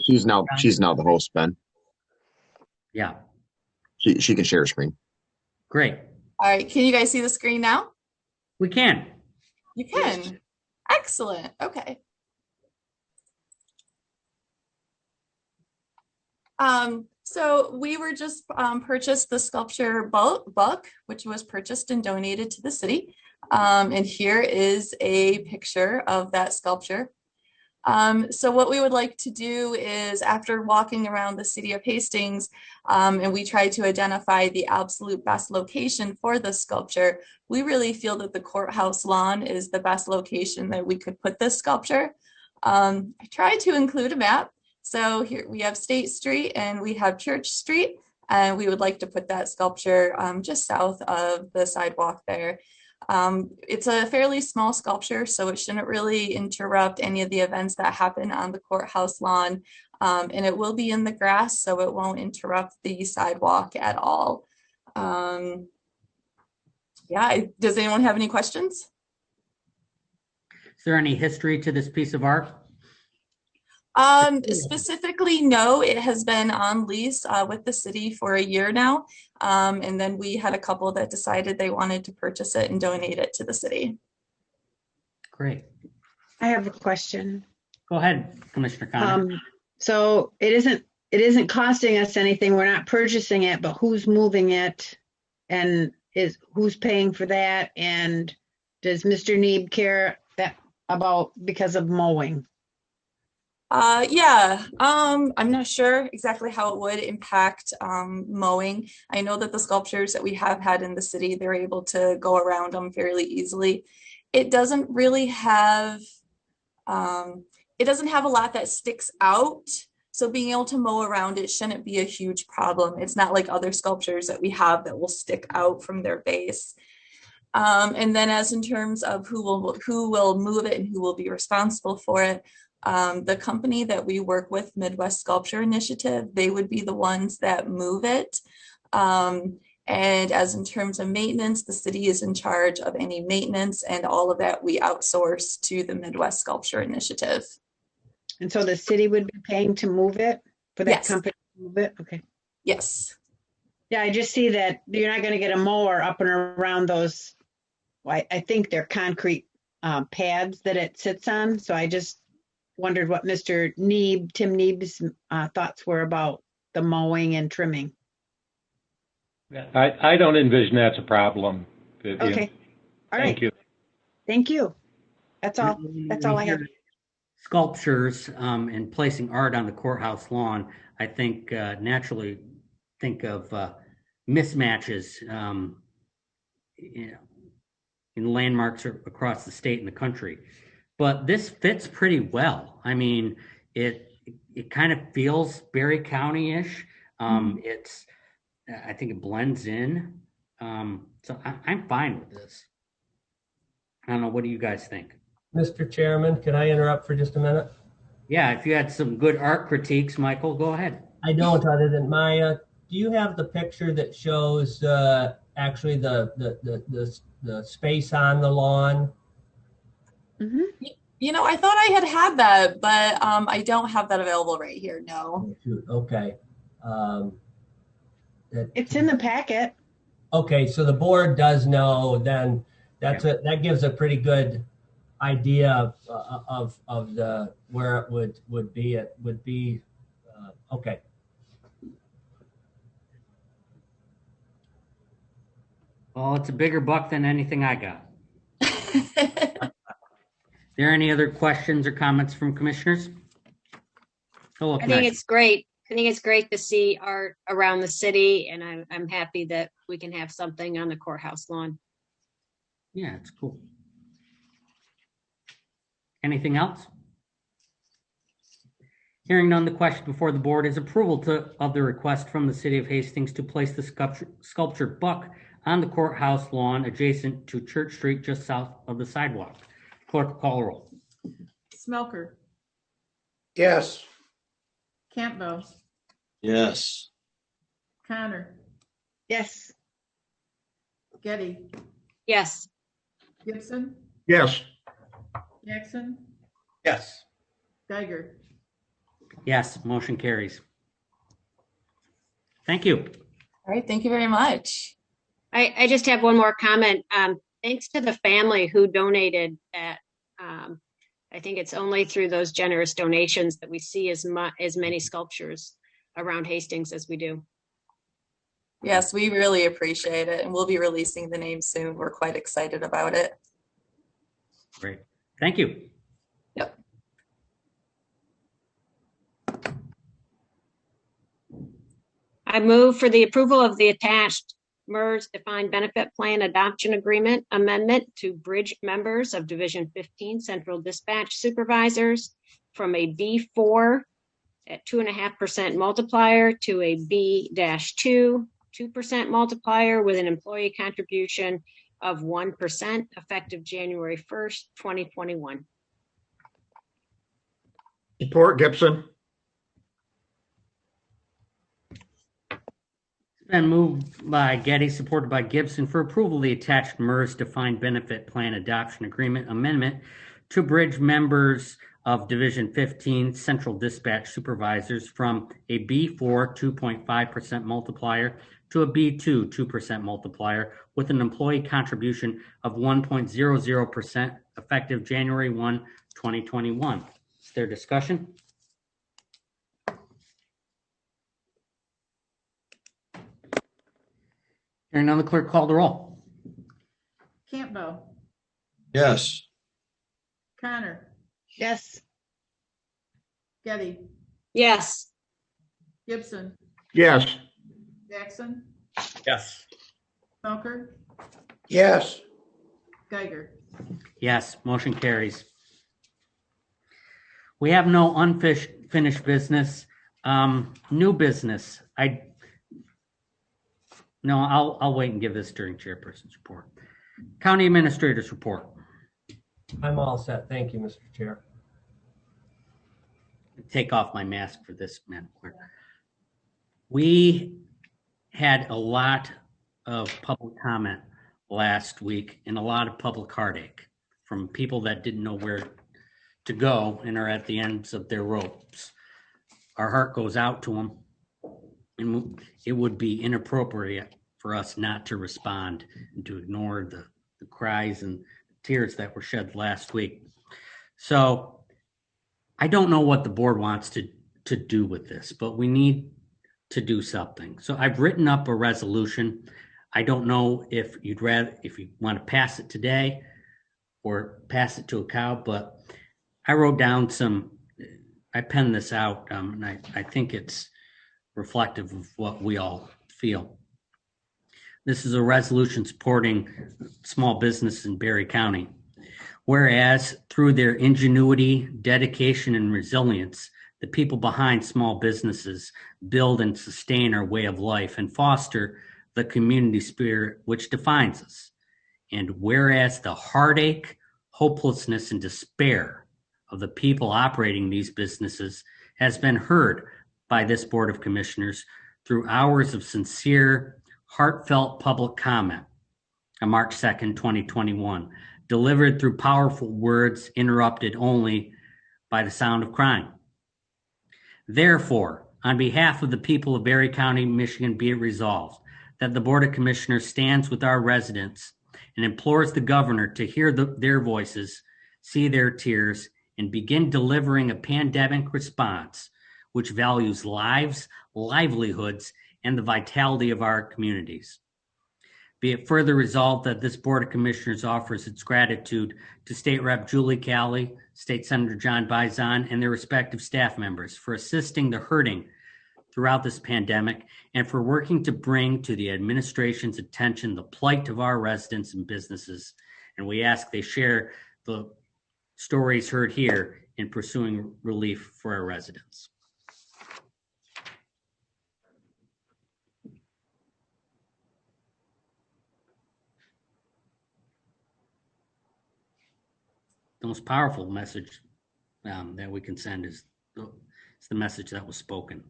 She's now the host, Ben. Yeah. She can share her screen. Great. All right, can you guys see the screen now? We can. You can. Excellent. Okay. So we were just purchased the sculpture Buck, which was purchased and donated to the city. And here is a picture of that sculpture. So what we would like to do is, after walking around the city of Hastings, and we tried to identify the absolute best location for the sculpture, we really feel that the courthouse lawn is the best location that we could put this sculpture. I tried to include a map. So here we have State Street and we have Church Street, and we would like to put that sculpture just south of the sidewalk there. It's a fairly small sculpture, so it shouldn't really interrupt any of the events that happen on the courthouse lawn. And it will be in the grass, so it won't interrupt the sidewalk at all. Yeah, does anyone have any questions? Is there any history to this piece of art? Specifically, no. It has been on lease with the city for a year now. And then we had a couple that decided they wanted to purchase it and donate it to the city. Great. I have a question. Go ahead, Commissioner Connor. So it isn't costing us anything. We're not purchasing it, but who's moving it, and who's paying for that? And does Mr. Neeb care about because of mowing? Yeah, I'm not sure exactly how it would impact mowing. I know that the sculptures that we have had in the city, they're able to go around them fairly easily. It doesn't really have, it doesn't have a lot that sticks out. So being able to mow around it shouldn't be a huge problem. It's not like other sculptures that we have that will stick out from their base. And then as in terms of who will move it and who will be responsible for it, the company that we work with, Midwest Sculpture Initiative, they would be the ones that move it. And as in terms of maintenance, the city is in charge of any maintenance, and all of that we outsource to the Midwest Sculpture Initiative. And so the city would be paying to move it, for that company to move it? Okay. Yes. Yeah, I just see that you're not going to get a mower up and around those, I think they're concrete pads that it sits on. So I just wondered what Mr. Neeb, Tim Neeb's thoughts were about the mowing and trimming. I don't envision that's a problem, Vivian. Okay. All right. Thank you. Thank you. That's all. That's all I have. Sculptures and placing art on the courthouse lawn, I think naturally think of mismatches in landmarks across the state and the country. But this fits pretty well. I mean, it kind of feels Berry County-ish. I think it blends in. So I'm fine with this. I don't know. What do you guys think? Mr. Chairman, can I interrupt for just a minute? Yeah, if you had some good art critiques, Michael, go ahead. I don't, other than Maya. Do you have the picture that shows actually the space on the lawn? Mm-hmm. You know, I thought I had that, but I don't have that available right here. No. Okay. It's in the packet. Okay, so the board does know. Then that gives a pretty good idea of the where it would be. It would be okay. Well, it's a bigger buck than anything I got. There any other questions or comments from commissioners? Hello, I think it's great. I think it's great to see art around the city, and I'm happy that we can have something on the courthouse lawn. Yeah, it's cool. Anything else? Hearing none, the question before the board is approval of the request from the city of Hastings to place the sculpture buck on the courthouse lawn adjacent to Church Street just south of the sidewalk. Clerk, call the roll. Smelker, Yes. Campbell, Yes. Connor, Yes. Getty, Yes. Gibson, Yes. Jackson, Yes. Geiger. Yes, motion carries. Thank you. All right, thank you very much. I just have one more comment. Thanks to the family who donated that. I think it's only through those generous donations that we see as many sculptures around Hastings as we do. Yes, we really appreciate it, and we'll be releasing the name soon. We're quite excited about it. Great. Thank you. Yep. I move for the approval of the attached MERS Defined Benefit Plan Adoption Agreement Amendment to bridge members of Division 15 Central Dispatch Supervisors from a B4 at 2.5% multiplier to a B-2 2% multiplier with an employee contribution of 1% effective January 1st, 2021. Support Gibson. Been moved by Getty, supported by Gibson for approval of the attached MERS Defined Benefit Plan Adoption Agreement Amendment to bridge members of Division 15 Central Dispatch Supervisors from a B4 2.5% multiplier to a B2 2% multiplier with an employee contribution of 1.00% effective January 1, 2021. Is there discussion? Hearing none, the clerk call the roll. Campbell, Yes. Connor, Yes. Getty, Yes. Gibson, Yes. Jackson, Yes. Smelker, Yes. Geiger. Yes, motion carries. We have no unfinished business. New business. I'll wait and give this during chairperson's report. County administrator's report. I'm all set. Thank you, Mr. Chair. Take off my mask for this, Madam Clerk. We had a lot of public comment last week and a lot of public heartache from people that didn't know where to go and are at the ends of their ropes. Our heart goes out to them, and it would be inappropriate for us not to respond and to ignore the cries and tears that were shed last week. So I don't know what the board wants to do with this, but we need to do something. So I've written up a resolution. I don't know if you want to pass it today or pass it to a cow, but I wrote down I penned this out, and I think it's reflective of what we all feel. This is a resolution supporting small business in Berry County. Whereas through their ingenuity, dedication, and resilience, the people behind small businesses build and sustain our way of life and foster the community spirit which defines us. And whereas the heartache, hopelessness, and despair of the people operating these businesses has been heard by this Board of Commissioners through hours of sincere, heartfelt public comment on March 2nd, 2021, delivered through powerful words interrupted only by the sound of crying. Therefore, on behalf of the people of Berry County, Michigan, be it resolved that the Board of Commissioners stands with our residents and implores the governor to hear their voices, see their tears, and begin delivering a pandemic response which values lives, livelihoods, and the vitality of our communities. Be it further resolved that this Board of Commissioners offers its gratitude to State Rep. Julie Calley, State Senator John Bison, and their respective staff members for assisting the hurting throughout this pandemic and for working to bring to the administration's attention the plight of our residents and businesses. And we ask they share the stories heard here in pursuing relief for our residents. The most powerful message that we can send is the message that was spoken.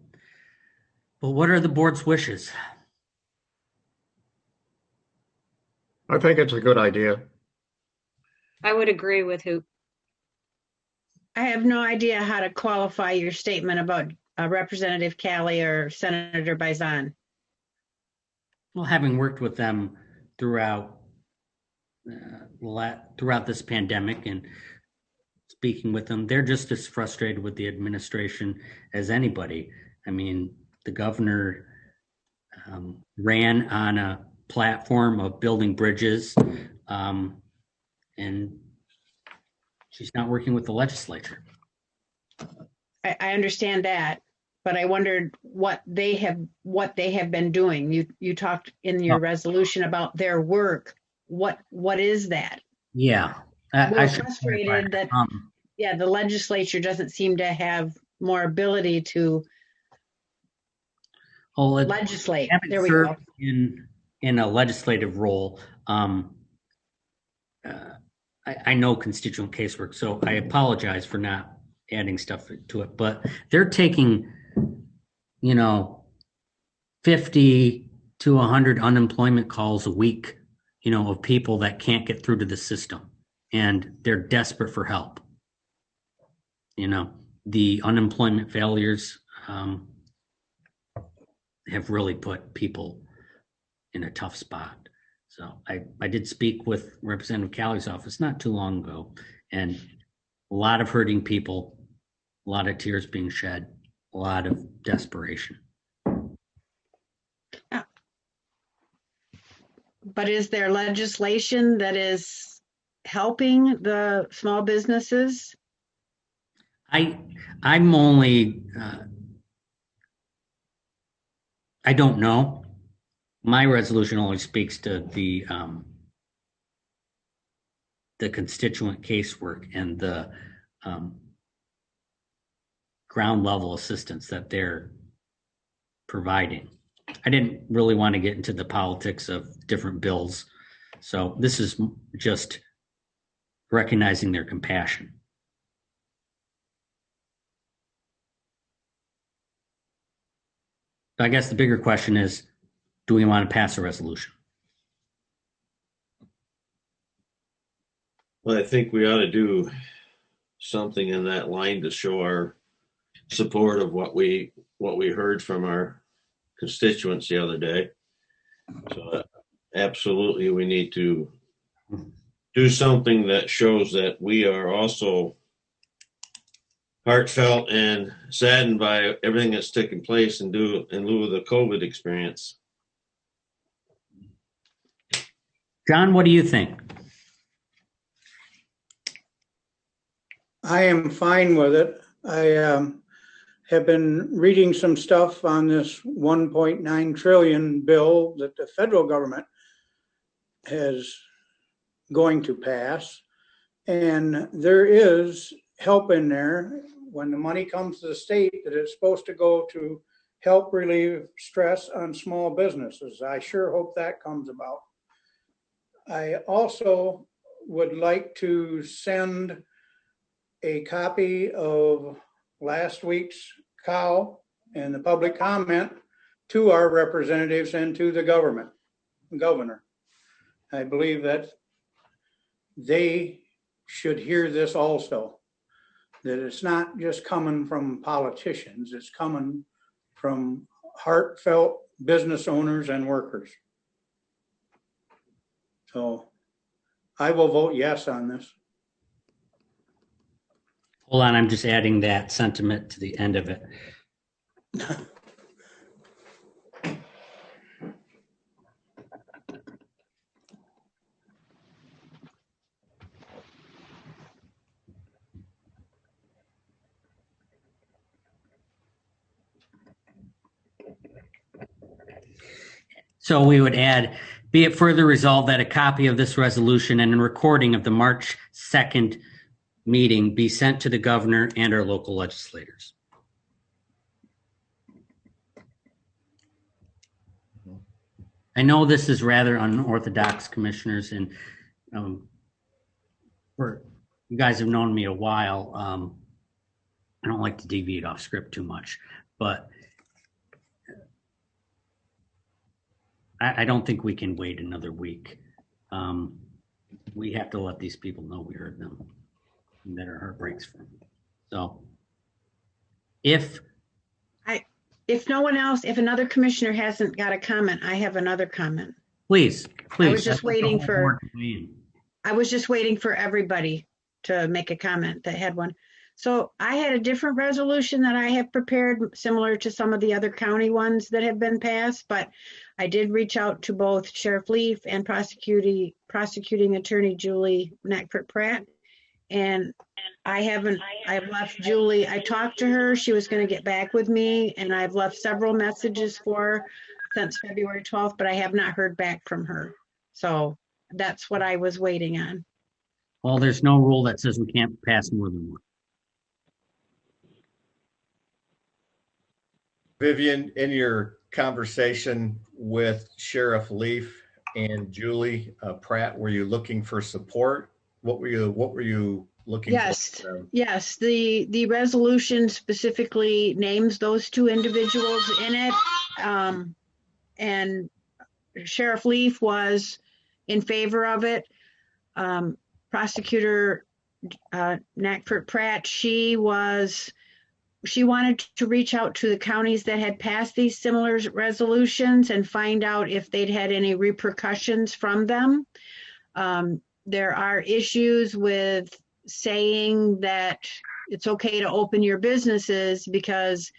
But what are the board's wishes? I think it's a good idea. I would agree with Hoop. I have no idea how to qualify your statement about Representative Calley or Senator Bison. Well, having worked with them throughout this pandemic and speaking with them, they're just as frustrated with the administration as anybody. I mean, the governor ran on a platform of building bridges, and she's not working with the legislature. I understand that, but I wondered what they have been doing. You talked in your resolution about their work. What is that? Yeah, We're frustrated that the legislature doesn't seem to have more ability to legislate. There we go. In a legislative role, I know constituent casework, so I apologize for not adding stuff to it, but they're taking, 50 to 100 unemployment calls a week, of people that can't get through to the system, and they're desperate for help. The unemployment failures have really put people in a tough spot. So I did speak with Representative Calley's office not too long ago, and a lot of hurting people, a lot of tears being shed, a lot of desperation. But is there legislation that is helping the small businesses? I'm only, I don't know. My resolution only speaks to the constituent casework and the ground level assistance that they're providing. I didn't really want to get into the politics of different bills. So this is just recognizing their compassion. I guess the bigger question is, do we want to pass a resolution? Well, I think we ought to do something in that line to show our support of what we heard from our constituents the other day. So absolutely, we need to do something that shows that we are also heartfelt and saddened by everything that's taken place in lieu of the COVID experience. John, what do you think? I am fine with it. I have been reading some stuff on this 1.9 trillion bill that the federal government is going to pass. And there is help in there when the money comes to the state that it's supposed to go to help relieve stress on small businesses. I sure hope that comes about. I also would like to send a copy of last week's COW and the public comment to our representatives and to the governor. I believe that they should hear this also, that it's not just coming from politicians, it's coming from heartfelt business owners and workers. So I will vote yes on this. Hold on, I'm just adding that sentiment to the end of it. So we would add, be it further resolved that a copy of this resolution and a recording of the March 2nd meeting be sent to the governor and our local legislators. I know this is rather unorthodox, commissioners, and you guys have known me a while. I don't like to deviate off script too much, but I don't think we can wait another week. We have to let these people know we heard them and that our heart breaks for them. So if no one else, if another commissioner hasn't got a comment, I have another comment. Please. I was just waiting for everybody to make a comment that had one. So I had a different resolution that I have prepared, similar to some of the other county ones that have been passed, but I did reach out to both Sheriff Leaf and prosecuting attorney Julie Knackford Pratt. And I've left Julie, I talked to her, she was going to get back with me, and I've left several messages for her since February 12th, but I have not heard back from her. So that's what I was waiting on. Well, there's no rule that says we can't pass more than one. Vivian, in your conversation with Sheriff Leaf and Julie Pratt, were you looking for support? What were you looking for? Yes. The resolution specifically names those two individuals in it. And Sheriff Leaf was in favor of it. Prosecutor Knackford Pratt, she wanted to reach out to the counties that had passed these similar resolutions and find out if they'd had any repercussions from them. There are issues with saying that it's okay to open your businesses because,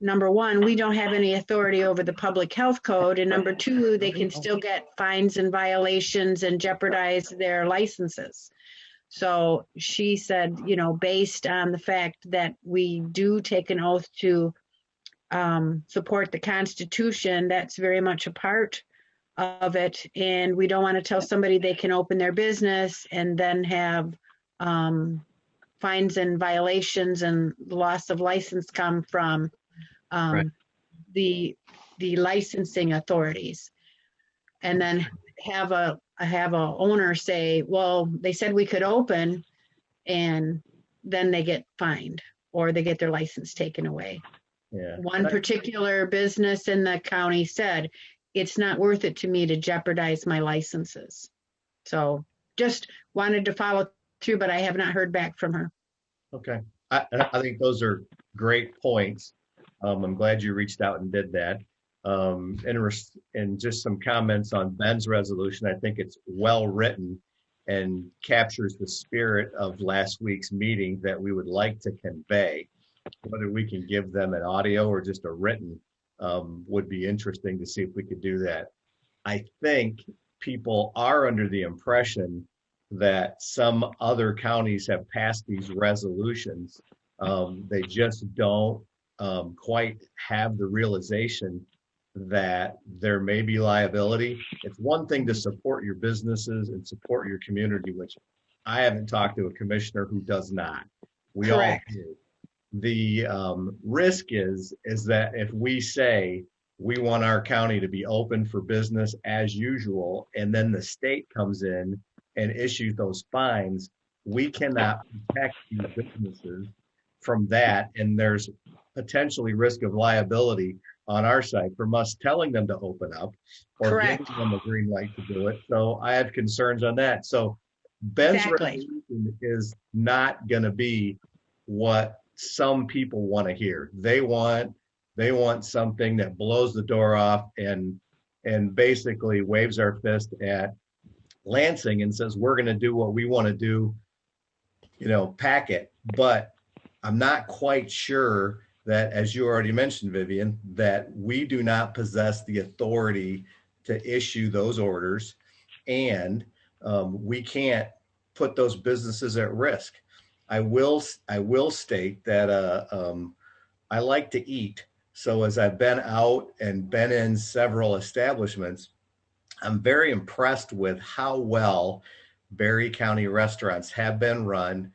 number one, we don't have any authority over the public health code, and number two, they can still get fines and violations and jeopardize their licenses. So she said, based on the fact that we do take an oath to support the Constitution, that's very much a part of it. And we don't want to tell somebody they can open their business and then have fines and violations and loss of license come from the licensing authorities. And then have a owner say, well, they said we could open, and then they get fined or they get their license taken away. Yeah. One particular business in the county said, it's not worth it to me to jeopardize my licenses. So just wanted to follow through, but I have not heard back from her. Okay. I think those are great points. I'm glad you reached out and did that. And just some comments on Ben's resolution. I think it's well written and captures the spirit of last week's meeting that we would like to convey. Whether we can give them an audio or just a written would be interesting to see if we could do that. I think people are under the impression that some other counties have passed these resolutions. They just don't quite have the realization that there may be liability. It's one thing to support your businesses and support your community, which I haven't talked to a commissioner who does not. We Correct. all do. The risk is that if we say we want our county to be open for business as usual, and then the state comes in and issues those fines, we cannot protect these businesses from that, and there's potentially risk of liability on our side from us telling them to open up or Correct. giving them a green light to do it. So I have concerns on that. So Ben's Exactly. resolution is not going to be what some people want to hear. They want something that blows the door off and basically waves our fist at Lansing and says, we're going to do what we want to do, pack it. But I'm not quite sure that, as you already mentioned, Vivian, that we do not possess the authority to issue those orders, and we can't put those businesses at risk. I will state that I like to eat, So as I've been out and been in several establishments, I'm very impressed with how well Berry County restaurants have been run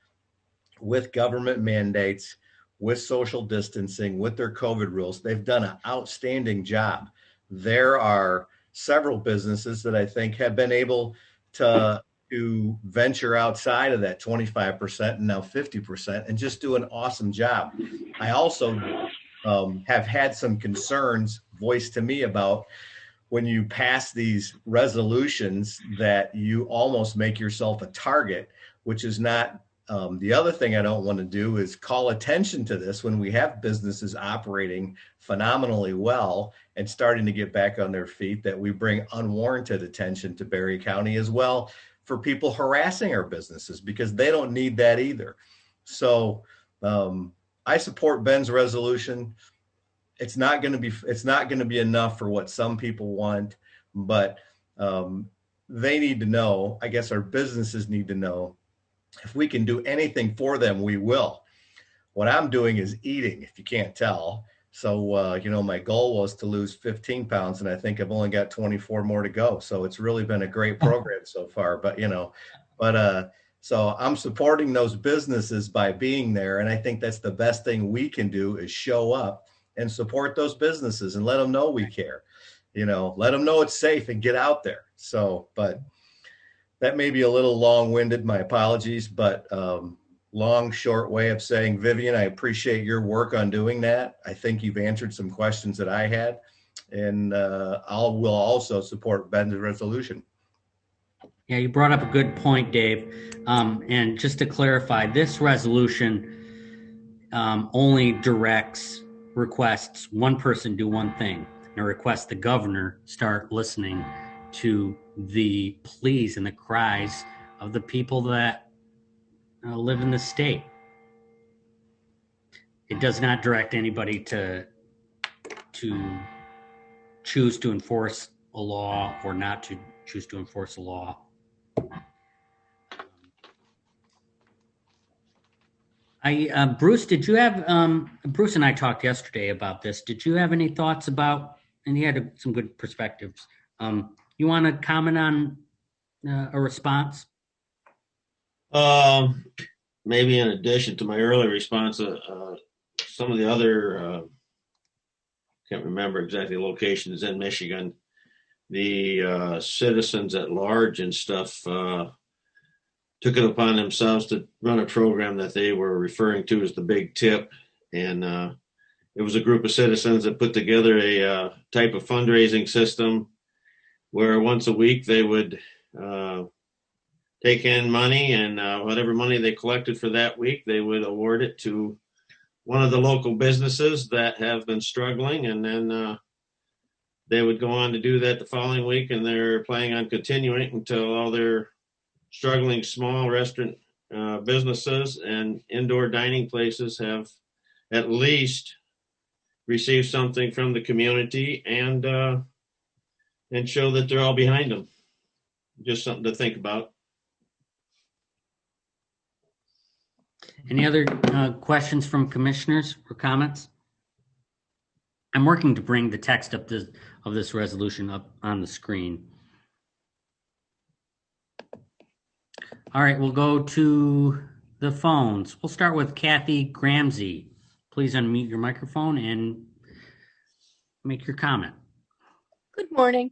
with government mandates, with social distancing, with their COVID rules. They've done an outstanding job. There are several businesses that I think have been able to venture outside of that 25% and now 50% and just do an awesome job. I also have had some concerns voiced to me about when you pass these resolutions that you almost make yourself a target, which is not. The other thing I don't want to do is call attention to this when we have businesses operating phenomenally well and starting to get back on their feet, that we bring unwarranted attention to Berry County as well for people harassing our businesses, because they don't need that either. So I support Ben's resolution. It's not going to be enough for what some people want, but they need to know, I guess our businesses need to know, if we can do anything for them, we will. What I'm doing is eating, if you can't tell. So, my goal was to lose 15 pounds, and I think I've only got 24 more to go. So it's really been a great program so far, so I'm supporting those businesses by being there. And I think that's the best thing we can do, is show up and support those businesses and let them know we care, let them know it's safe and get out there. So, but that may be a little long-winded, my apologies, but long, short way of saying, Vivian, I appreciate your work on doing that. I think you've answered some questions that I had, and will also support Ben's resolution. Yeah, you brought up a good point, Dave. And just to clarify, this resolution only requests one person do one thing, and requests the governor start listening to the pleas and the cries of the people that live in the state. It does not direct anybody to choose to enforce a law or not to choose to enforce a law. Bruce, did you have, Bruce and I talked yesterday about this. Did you have any thoughts about, and he had some good perspectives. You want to comment on a response? Maybe in addition to my earlier response, some of the other, can't remember exactly the locations in Michigan, the citizens at large and stuff took it upon themselves to run a program that they were referring to as the Big Tip. And it was a group of citizens that put together a type of fundraising system where once a week they would take in money, and whatever money they collected for that week, they would award it to one of the local businesses that have been struggling. And then they would go on to do that the following week, and they're planning on continuing until all their struggling small restaurant businesses and indoor dining places have at least received something from the community and show that they're all behind them. Just something to think about. Any other questions from commissioners or comments? I'm working to bring the text of this resolution up on the screen. All right, we'll go to the phones. We'll start with Kathy Gramsey. Please unmute your microphone and make your comment. Good morning.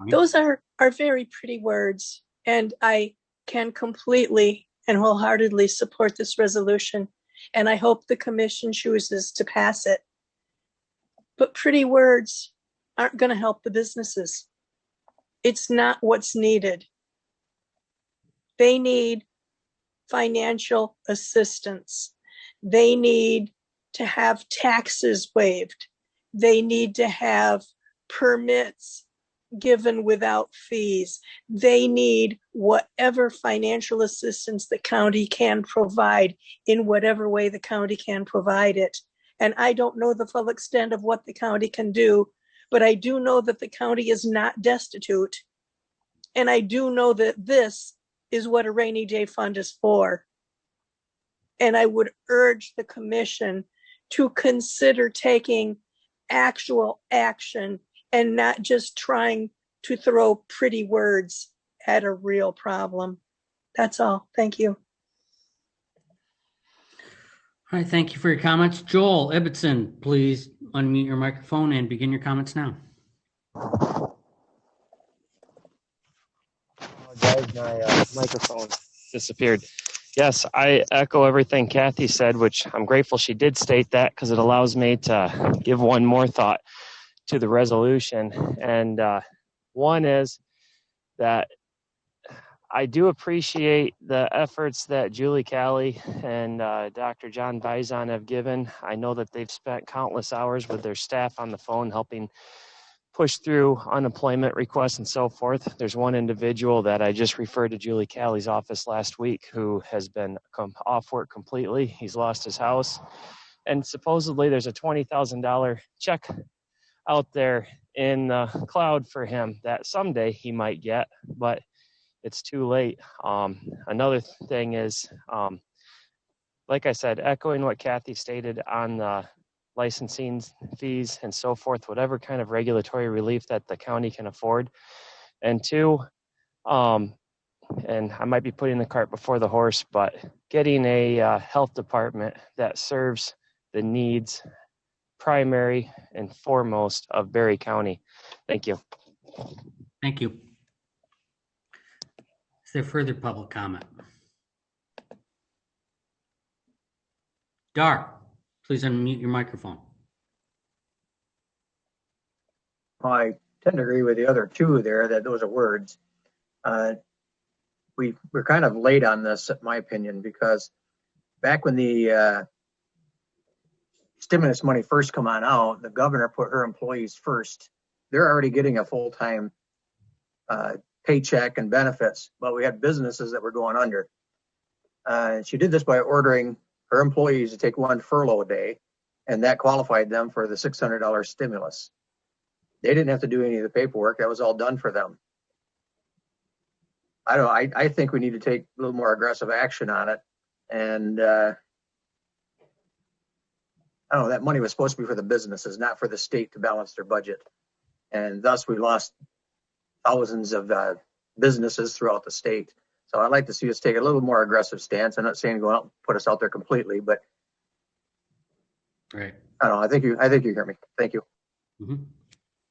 Those are very pretty words, and I can completely and wholeheartedly support this resolution, and I hope the commission chooses to pass it. But pretty words aren't going to help the businesses. It's not what's needed. They need financial assistance. They need to have taxes waived. They need to have permits given without fees. They need whatever financial assistance the county can provide in whatever way the county can provide it. And I don't know the full extent of what the county can do, but I do know that the county is not destitute. And I do know that this is what a rainy day fund is for. And I would urge the commission to consider taking actual action and not just trying to throw pretty words at a real problem. That's all. Thank you. All right, thank you for your comments. Joel Ibbotson, please unmute your microphone and begin your comments now. Apologize, my microphone disappeared. Yes, I echo everything Kathy said, which I'm grateful she did state that because it allows me to give one more thought to the resolution. And one is that I do appreciate the efforts that Julie Callie and Dr. John Bison have given. I know that they've spent countless hours with their staff on the phone helping push through unemployment requests and so forth. There's one individual that I just referred to Julie Callie's office last week who has been off work completely. He's lost his house. And supposedly there's a $20,000 check out there in the cloud for him that someday he might get, but it's too late. Another thing is, like I said, echoing what Kathy stated on the licensing fees and so forth, whatever kind of regulatory relief that the county can afford. And two, and I might be putting the cart before the horse, but getting a health department that serves the needs primary and foremost of Berry County. Thank you. Thank you. Is there further public comment? Dar, please unmute your microphone. I tend to agree with the other two there that those are words. We're kind of late on this, in my opinion, because back when the stimulus money first come on out, the governor put her employees first. They're already getting a full-time paycheck and benefits, but we had businesses that were going under. She did this by ordering her employees to take one furlough day, and that qualified them for the $600 stimulus. They didn't have to do any of the paperwork. That was all done for them. I think we need to take a little more aggressive action on it. And I don't know, that money was supposed to be for the businesses, not for the state to balance their budget. And thus we lost thousands of businesses throughout the state. So I'd like to see us take a little more aggressive stance. I'm not saying go out and put us out there completely, but right. I don't know. I think you hear me. Thank you. Mm-hmm.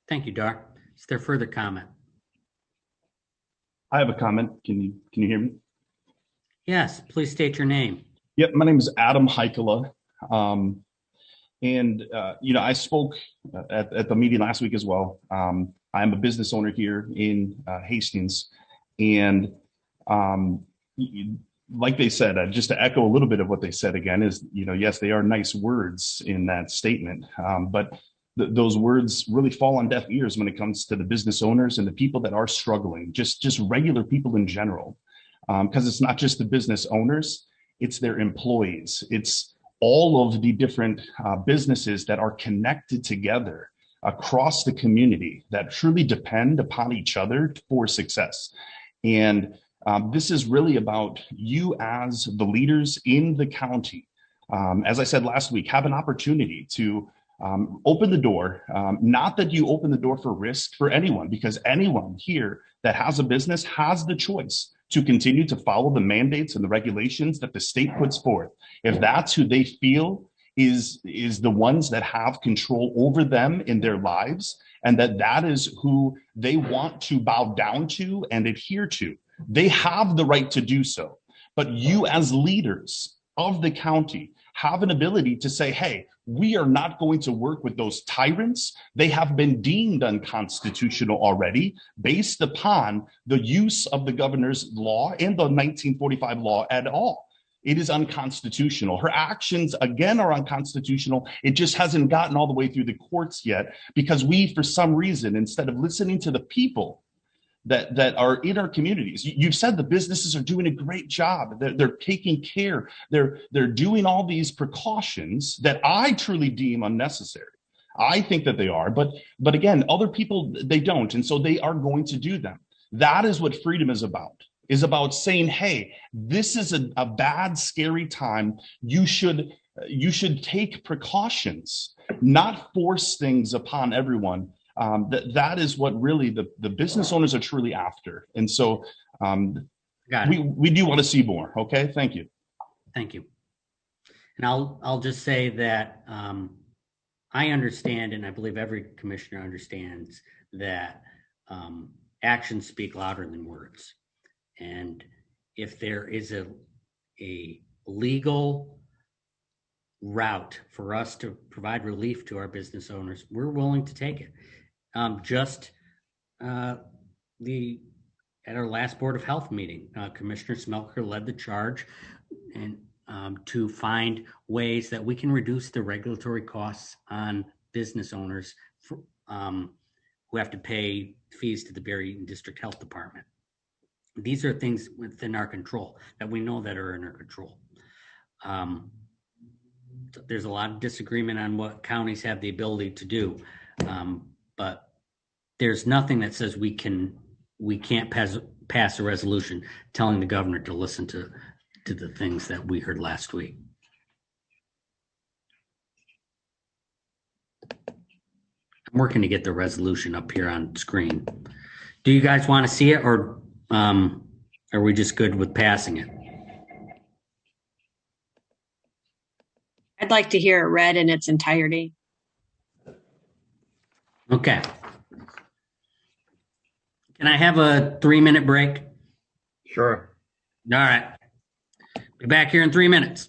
Thank you, Dar. Is there further comment? I have a comment. Can you hear me? Yes, please state your name. Yep, my name is Adam Heikela. I spoke at the meeting last week as well. I'm a business owner here in Hastings, and like they said, just to echo a little bit of what they said again is, yes, they are nice words in that statement, but those words really fall on deaf ears when it comes to the business owners and the people that are struggling, just regular people in general, because it's not just the business owners, it's their employees. It's all of the different businesses that are connected together across the community that truly depend upon each other for success. And this is really about you as the leaders in the county. As I said last week, have an opportunity to open the door. Not that you open the door for risk for anyone, because anyone here that has a business has the choice to continue to follow the mandates and the regulations that the state puts forth. If that's who they feel is the ones that have control over them in their lives, and that is who they want to bow down to and adhere to, they have the right to do so. But you as leaders of the county have an ability to say, hey, we are not going to work with those tyrants. They have been deemed unconstitutional already based upon the use of the governor's law and the 1945 law at all. It is unconstitutional. Her actions, again, are unconstitutional. It just hasn't gotten all the way through the courts yet because we, for some reason, instead of listening to the people that are in our communities. You've said the businesses are doing a great job. They're taking care. They're doing all these precautions that I truly deem unnecessary. I think that they are, but again, other people, they don't. And so they are going to do them. That is what freedom is about saying, hey, this is a bad, scary time. You should you should take precautions, not force things upon everyone. That is what really the business owners are truly after. And so we do want to see more. Okay, thank you. Thank you. And I'll just say that I understand, and I believe every commissioner understands, that actions speak louder than words. And if there is a legal route for us to provide relief to our business owners, we're willing to take it. At our last Board of Health meeting, Commissioner Smelker led the charge and to find ways that we can reduce the regulatory costs on business owners who have to pay fees to the Berry District Health Department. These are things within our control that we know that are in our control. There's a lot of disagreement on what counties have the ability to do, but there's nothing that says we can't pass a resolution telling the governor to listen to the things that we heard last week. I'm working to get the resolution up here on screen. Do you guys want to see it, or are we just good with passing it? I'd like to hear it read in its entirety. Okay. Can I have a 3-minute break? Sure. All right. Be back here in 3 minutes.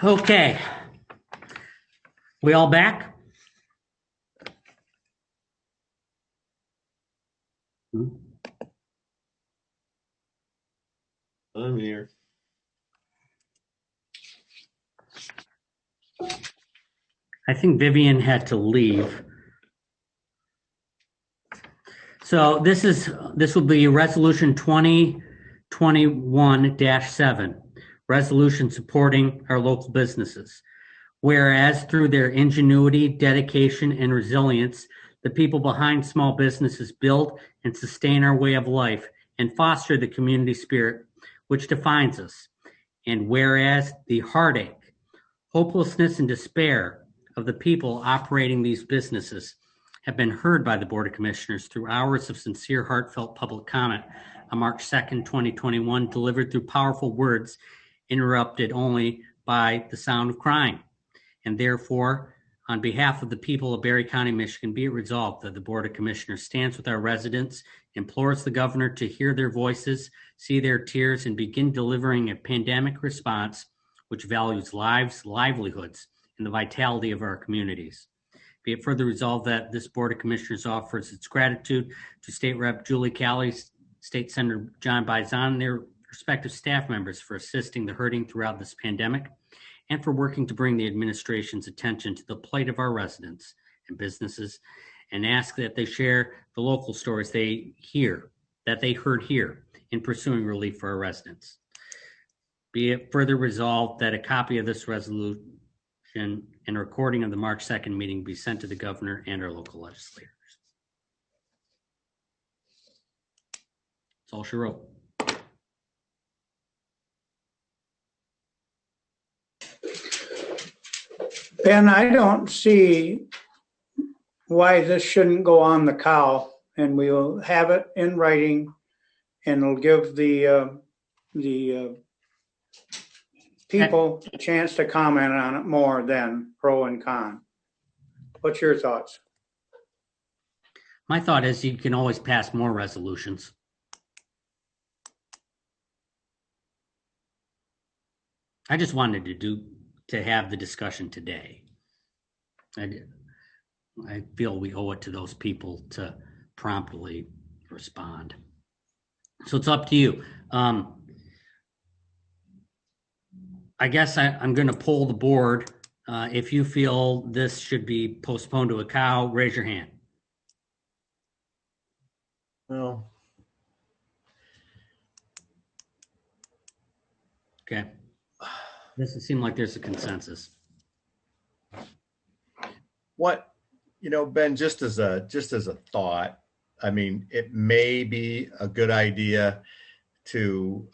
Okay. We all back? I'm here. I think Vivian had to leave. So this will be resolution 2021-7, resolution supporting our local businesses. Whereas through their ingenuity, dedication, and resilience, the people behind small businesses build and sustain our way of life and foster the community spirit which defines us. And whereas the heartache, hopelessness, and despair of the people operating these businesses have been heard by the Board of Commissioners through hours of sincere, heartfelt public comment on March 2nd, 2021, delivered through powerful words interrupted only by the sound of crying. And therefore, on behalf of the people of Berry County, Michigan, be it resolved that the Board of Commissioners stands with our residents, implores the governor to hear their voices, see their tears, and begin delivering a pandemic response which values lives, livelihoods, and the vitality of our communities. Be it further resolved that this Board of Commissioners offers its gratitude to State Rep. Julie Calley, State Senator John Bison, and their respective staff members for assisting the hurting throughout this pandemic, and for working to bring the administration's attention to the plight of our residents and businesses, and ask that they share the local stories they heard here in pursuing relief for our residents. Be it further resolved that a copy of this resolution and a recording of the March 2nd meeting be sent to the governor and our local legislators. That's all she wrote. Ben, I don't see why this shouldn't go on the cow, and we will have it in writing, and it'll give the people a chance to comment on it more than pro and con. What's your thoughts? My thought is you can always pass more resolutions. I just wanted to have the discussion today. I feel we owe it to those people to promptly respond. So it's up to you. I guess I'm going to poll the board. If you feel this should be postponed to a cow, raise your hand. No. Okay. Doesn't seem like there's a consensus. What, Ben, just as a thought, I mean, it may be a good idea to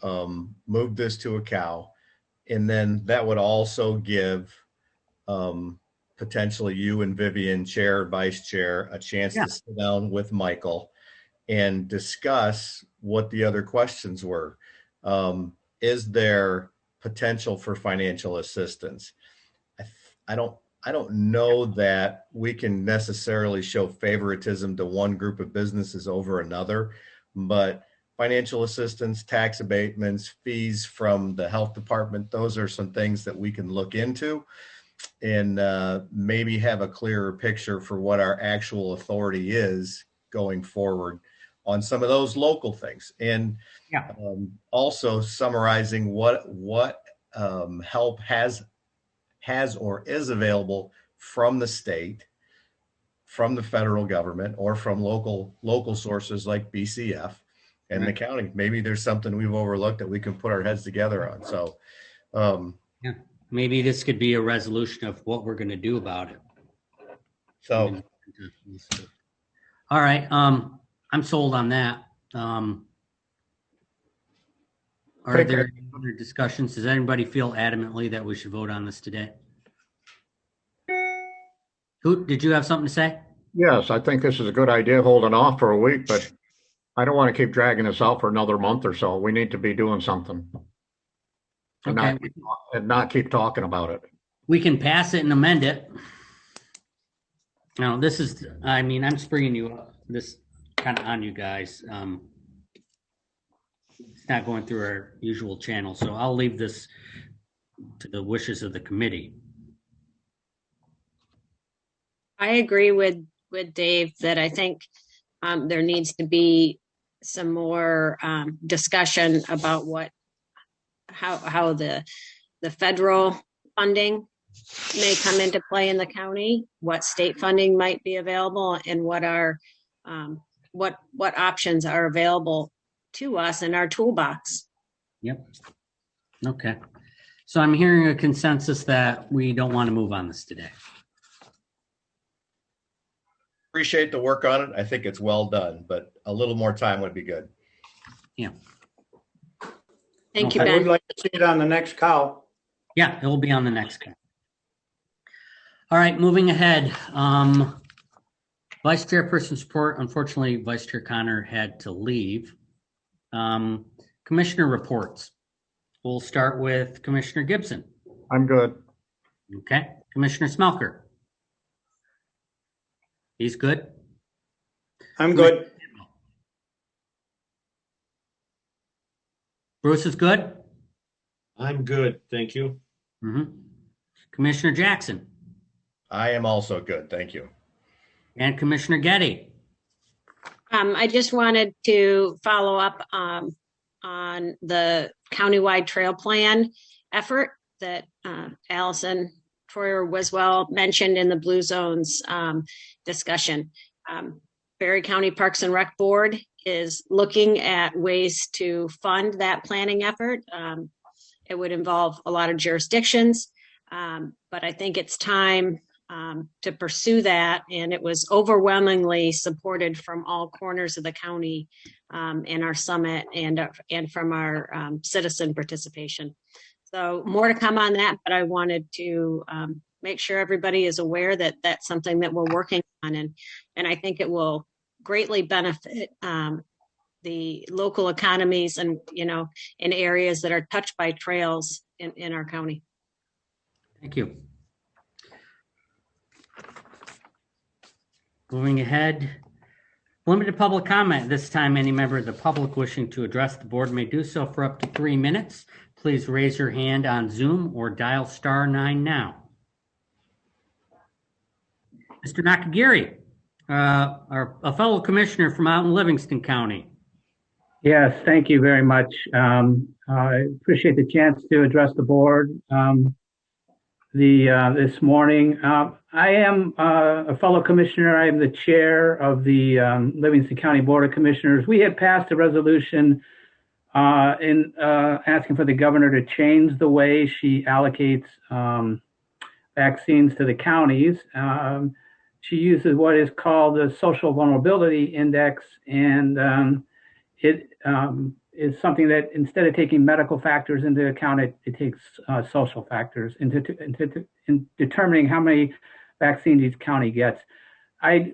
move this to a cow, and then that would also give potentially you and Vivian, chair, vice chair, a chance Yeah. to sit down with Michael and discuss what the other questions were. Is there potential for financial assistance? I don't know that we can necessarily show favoritism to one group of businesses over another, but financial assistance, tax abatements, fees from the health department, those are some things that we can look into and maybe have a clearer picture for what our actual authority is going forward on some of those local things. And also summarizing what help has or is available from the state, from the federal government, or from local sources like BCF and the county. Maybe there's something we've overlooked that we can put our heads together on. So yeah, maybe this could be a resolution of what we're going to do about it. So, all right. I'm sold on that. Are there any other discussions? Does anybody feel adamantly that we should vote on this today? Who did you have something to say? Yes, I think this is a good idea, holding off for a week, but I don't want to keep dragging this out for another month or so. We need to be doing something. And, Okay. not keep talking about it. We can pass it and amend it. Now, this is, I mean, I'm springing you up, this kind of on you guys. It's not going through our usual channel, so I'll leave this to the wishes of the committee. I agree with Dave that I think there needs to be some more discussion about how the federal funding may come into play in the county, what state funding might be available, and what options are available to us in our toolbox. Yep. Okay. So I'm hearing a consensus that we don't want to move on this today. appreciate the work on it. I think it's well done, but a little more time would be good. Yeah. Thank you, I would Ben. like to see it on the next cow. Yeah, it will be on the next guy. All right, moving ahead. Vice Chairperson's report. Unfortunately, Vice Chair Connor had to leave. Commissioner reports. We'll start with Commissioner Gibson. I'm good. Okay. Commissioner Smelker. He's good. I'm good. Bruce is good. I'm good, thank you. Commissioner Jackson. I am also good, thank you. And Commissioner Getty. I just wanted to follow up on the countywide trail plan effort that Allison Troyer Wiswell mentioned in the Blue Zones discussion. Berry County Parks and Rec Board is looking at ways to fund that planning effort. It would involve a lot of jurisdictions, but I think it's time to pursue that, and it was overwhelmingly supported from all corners of the county in our summit and from our citizen participation. So more to come on that, but I wanted to make sure everybody is aware that that's something that we're working on, and I think it will greatly benefit the local economies and, you know, in areas that are touched by trails in our county. Thank you. Moving ahead, limited public comment. This time, any member of the public wishing to address the board may do so for up to 3 minutes. Please raise your hand on Zoom or dial *9 now. Mr. Nakagiri, a fellow commissioner from out in Livingston County. Yes, thank you very much. I appreciate the chance to address the board this morning. I am a fellow commissioner. I am the chair of the Livingston County Board of Commissioners. We had passed a resolution in asking for the governor to change the way she allocates vaccines to the counties. She uses what is called the Social Vulnerability Index, and it is something that instead of taking medical factors into account, it takes social factors in determining how many vaccines each county gets. I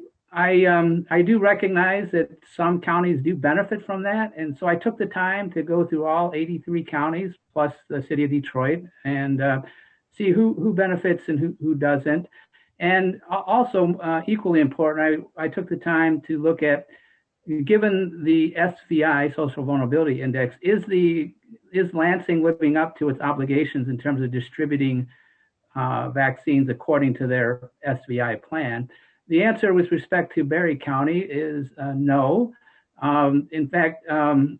do recognize that some counties do benefit from that, and so I took the time to go through all 83 counties plus the city of Detroit and see who benefits and who doesn't. And also, equally important, I took the time to look at, given the SVI, Social Vulnerability Index, is Lansing living up to its obligations in terms of distributing vaccines according to their SVI plan? The answer with respect to Berry County is no. In fact, and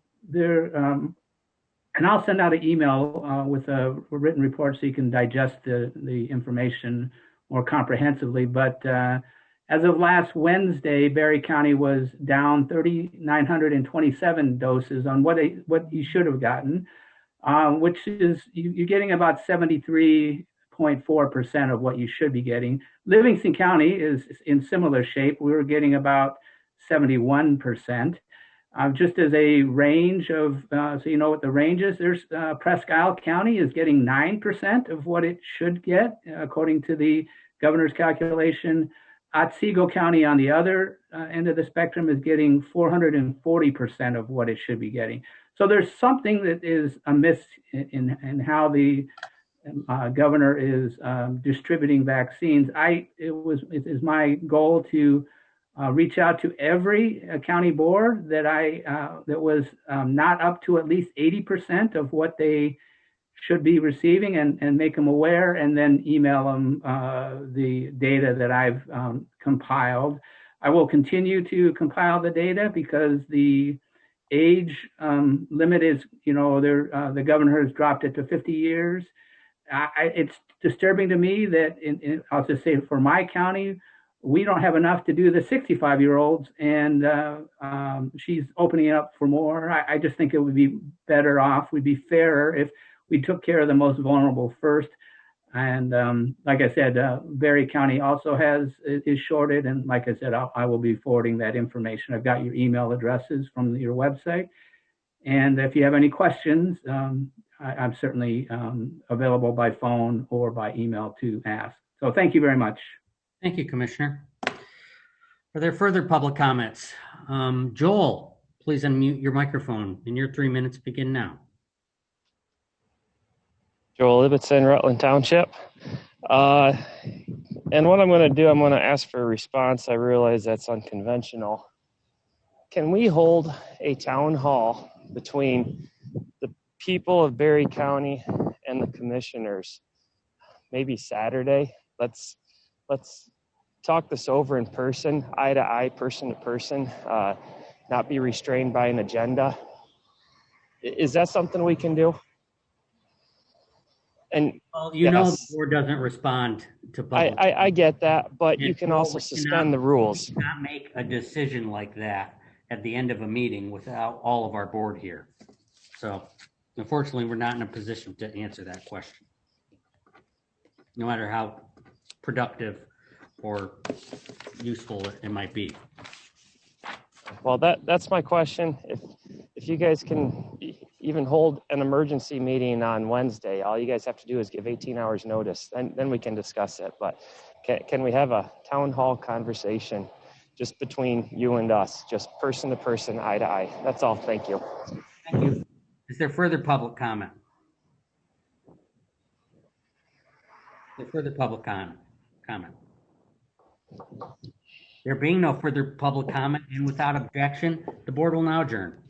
I'll send out an email with a written report so you can digest the information more comprehensively. But as of last Wednesday, Berry County was down 3,927 doses on what you should have gotten, which is you're getting about 73.4% of what you should be getting. Livingston County is in similar shape. We were getting about 71%. Just as a range of, so you know what the range is, there's Presque Isle County is getting 9% of what it should get, according to the governor's calculation. Otsego County on the other end of the spectrum is getting 440% of what it should be getting. So there's something that is amiss in how the governor is distributing vaccines. It is my goal to reach out to every county board that that was not up to at least 80% of what they should be receiving and make them aware, and then email them the data that I've compiled. I will continue to compile the data because the age limit is, the governor has dropped it to 50 years. It's disturbing to me that, I'll just say for my county, we don't have enough to do the 65-year-olds, and she's opening up for more. I just think it would be better off, we'd be fairer if we took care of the most vulnerable first. And like I said, Berry County also is shorted, and like I said, I will be forwarding that information. I've got your email addresses from your website, and if you have any questions, I'm certainly available by phone or by email to ask. So thank you very much. Thank you, Commissioner. Are there further public comments? Joel, please unmute your microphone, and your 3 minutes begin now. Joel Ibbotson, Rutland Township. And what I'm going to do, I'm going to ask for a response. I realize that's unconventional. Can we hold a town hall between the people of Berry County and the commissioners? Maybe Saturday. Let's talk this over in person, eye to eye, person to person, not be restrained by an agenda. Is that something we can do? And well, the board doesn't respond to public. I get that, but you can also suspend the rules. We cannot make a decision like that at the end of a meeting without all of our board here. So unfortunately, we're not in a position to answer that question, no matter how productive or useful it might be. Well, that's my question. If you guys can even hold an emergency meeting on Wednesday, all you guys have to do is give 18 hours notice, then we can discuss it. But can we have a town hall conversation just between you and us, just person to person, eye to eye? That's all. Thank you. Thank you. Is there further public comment? Is there further public comment? There being no further public comment and without objection, the board will now adjourn.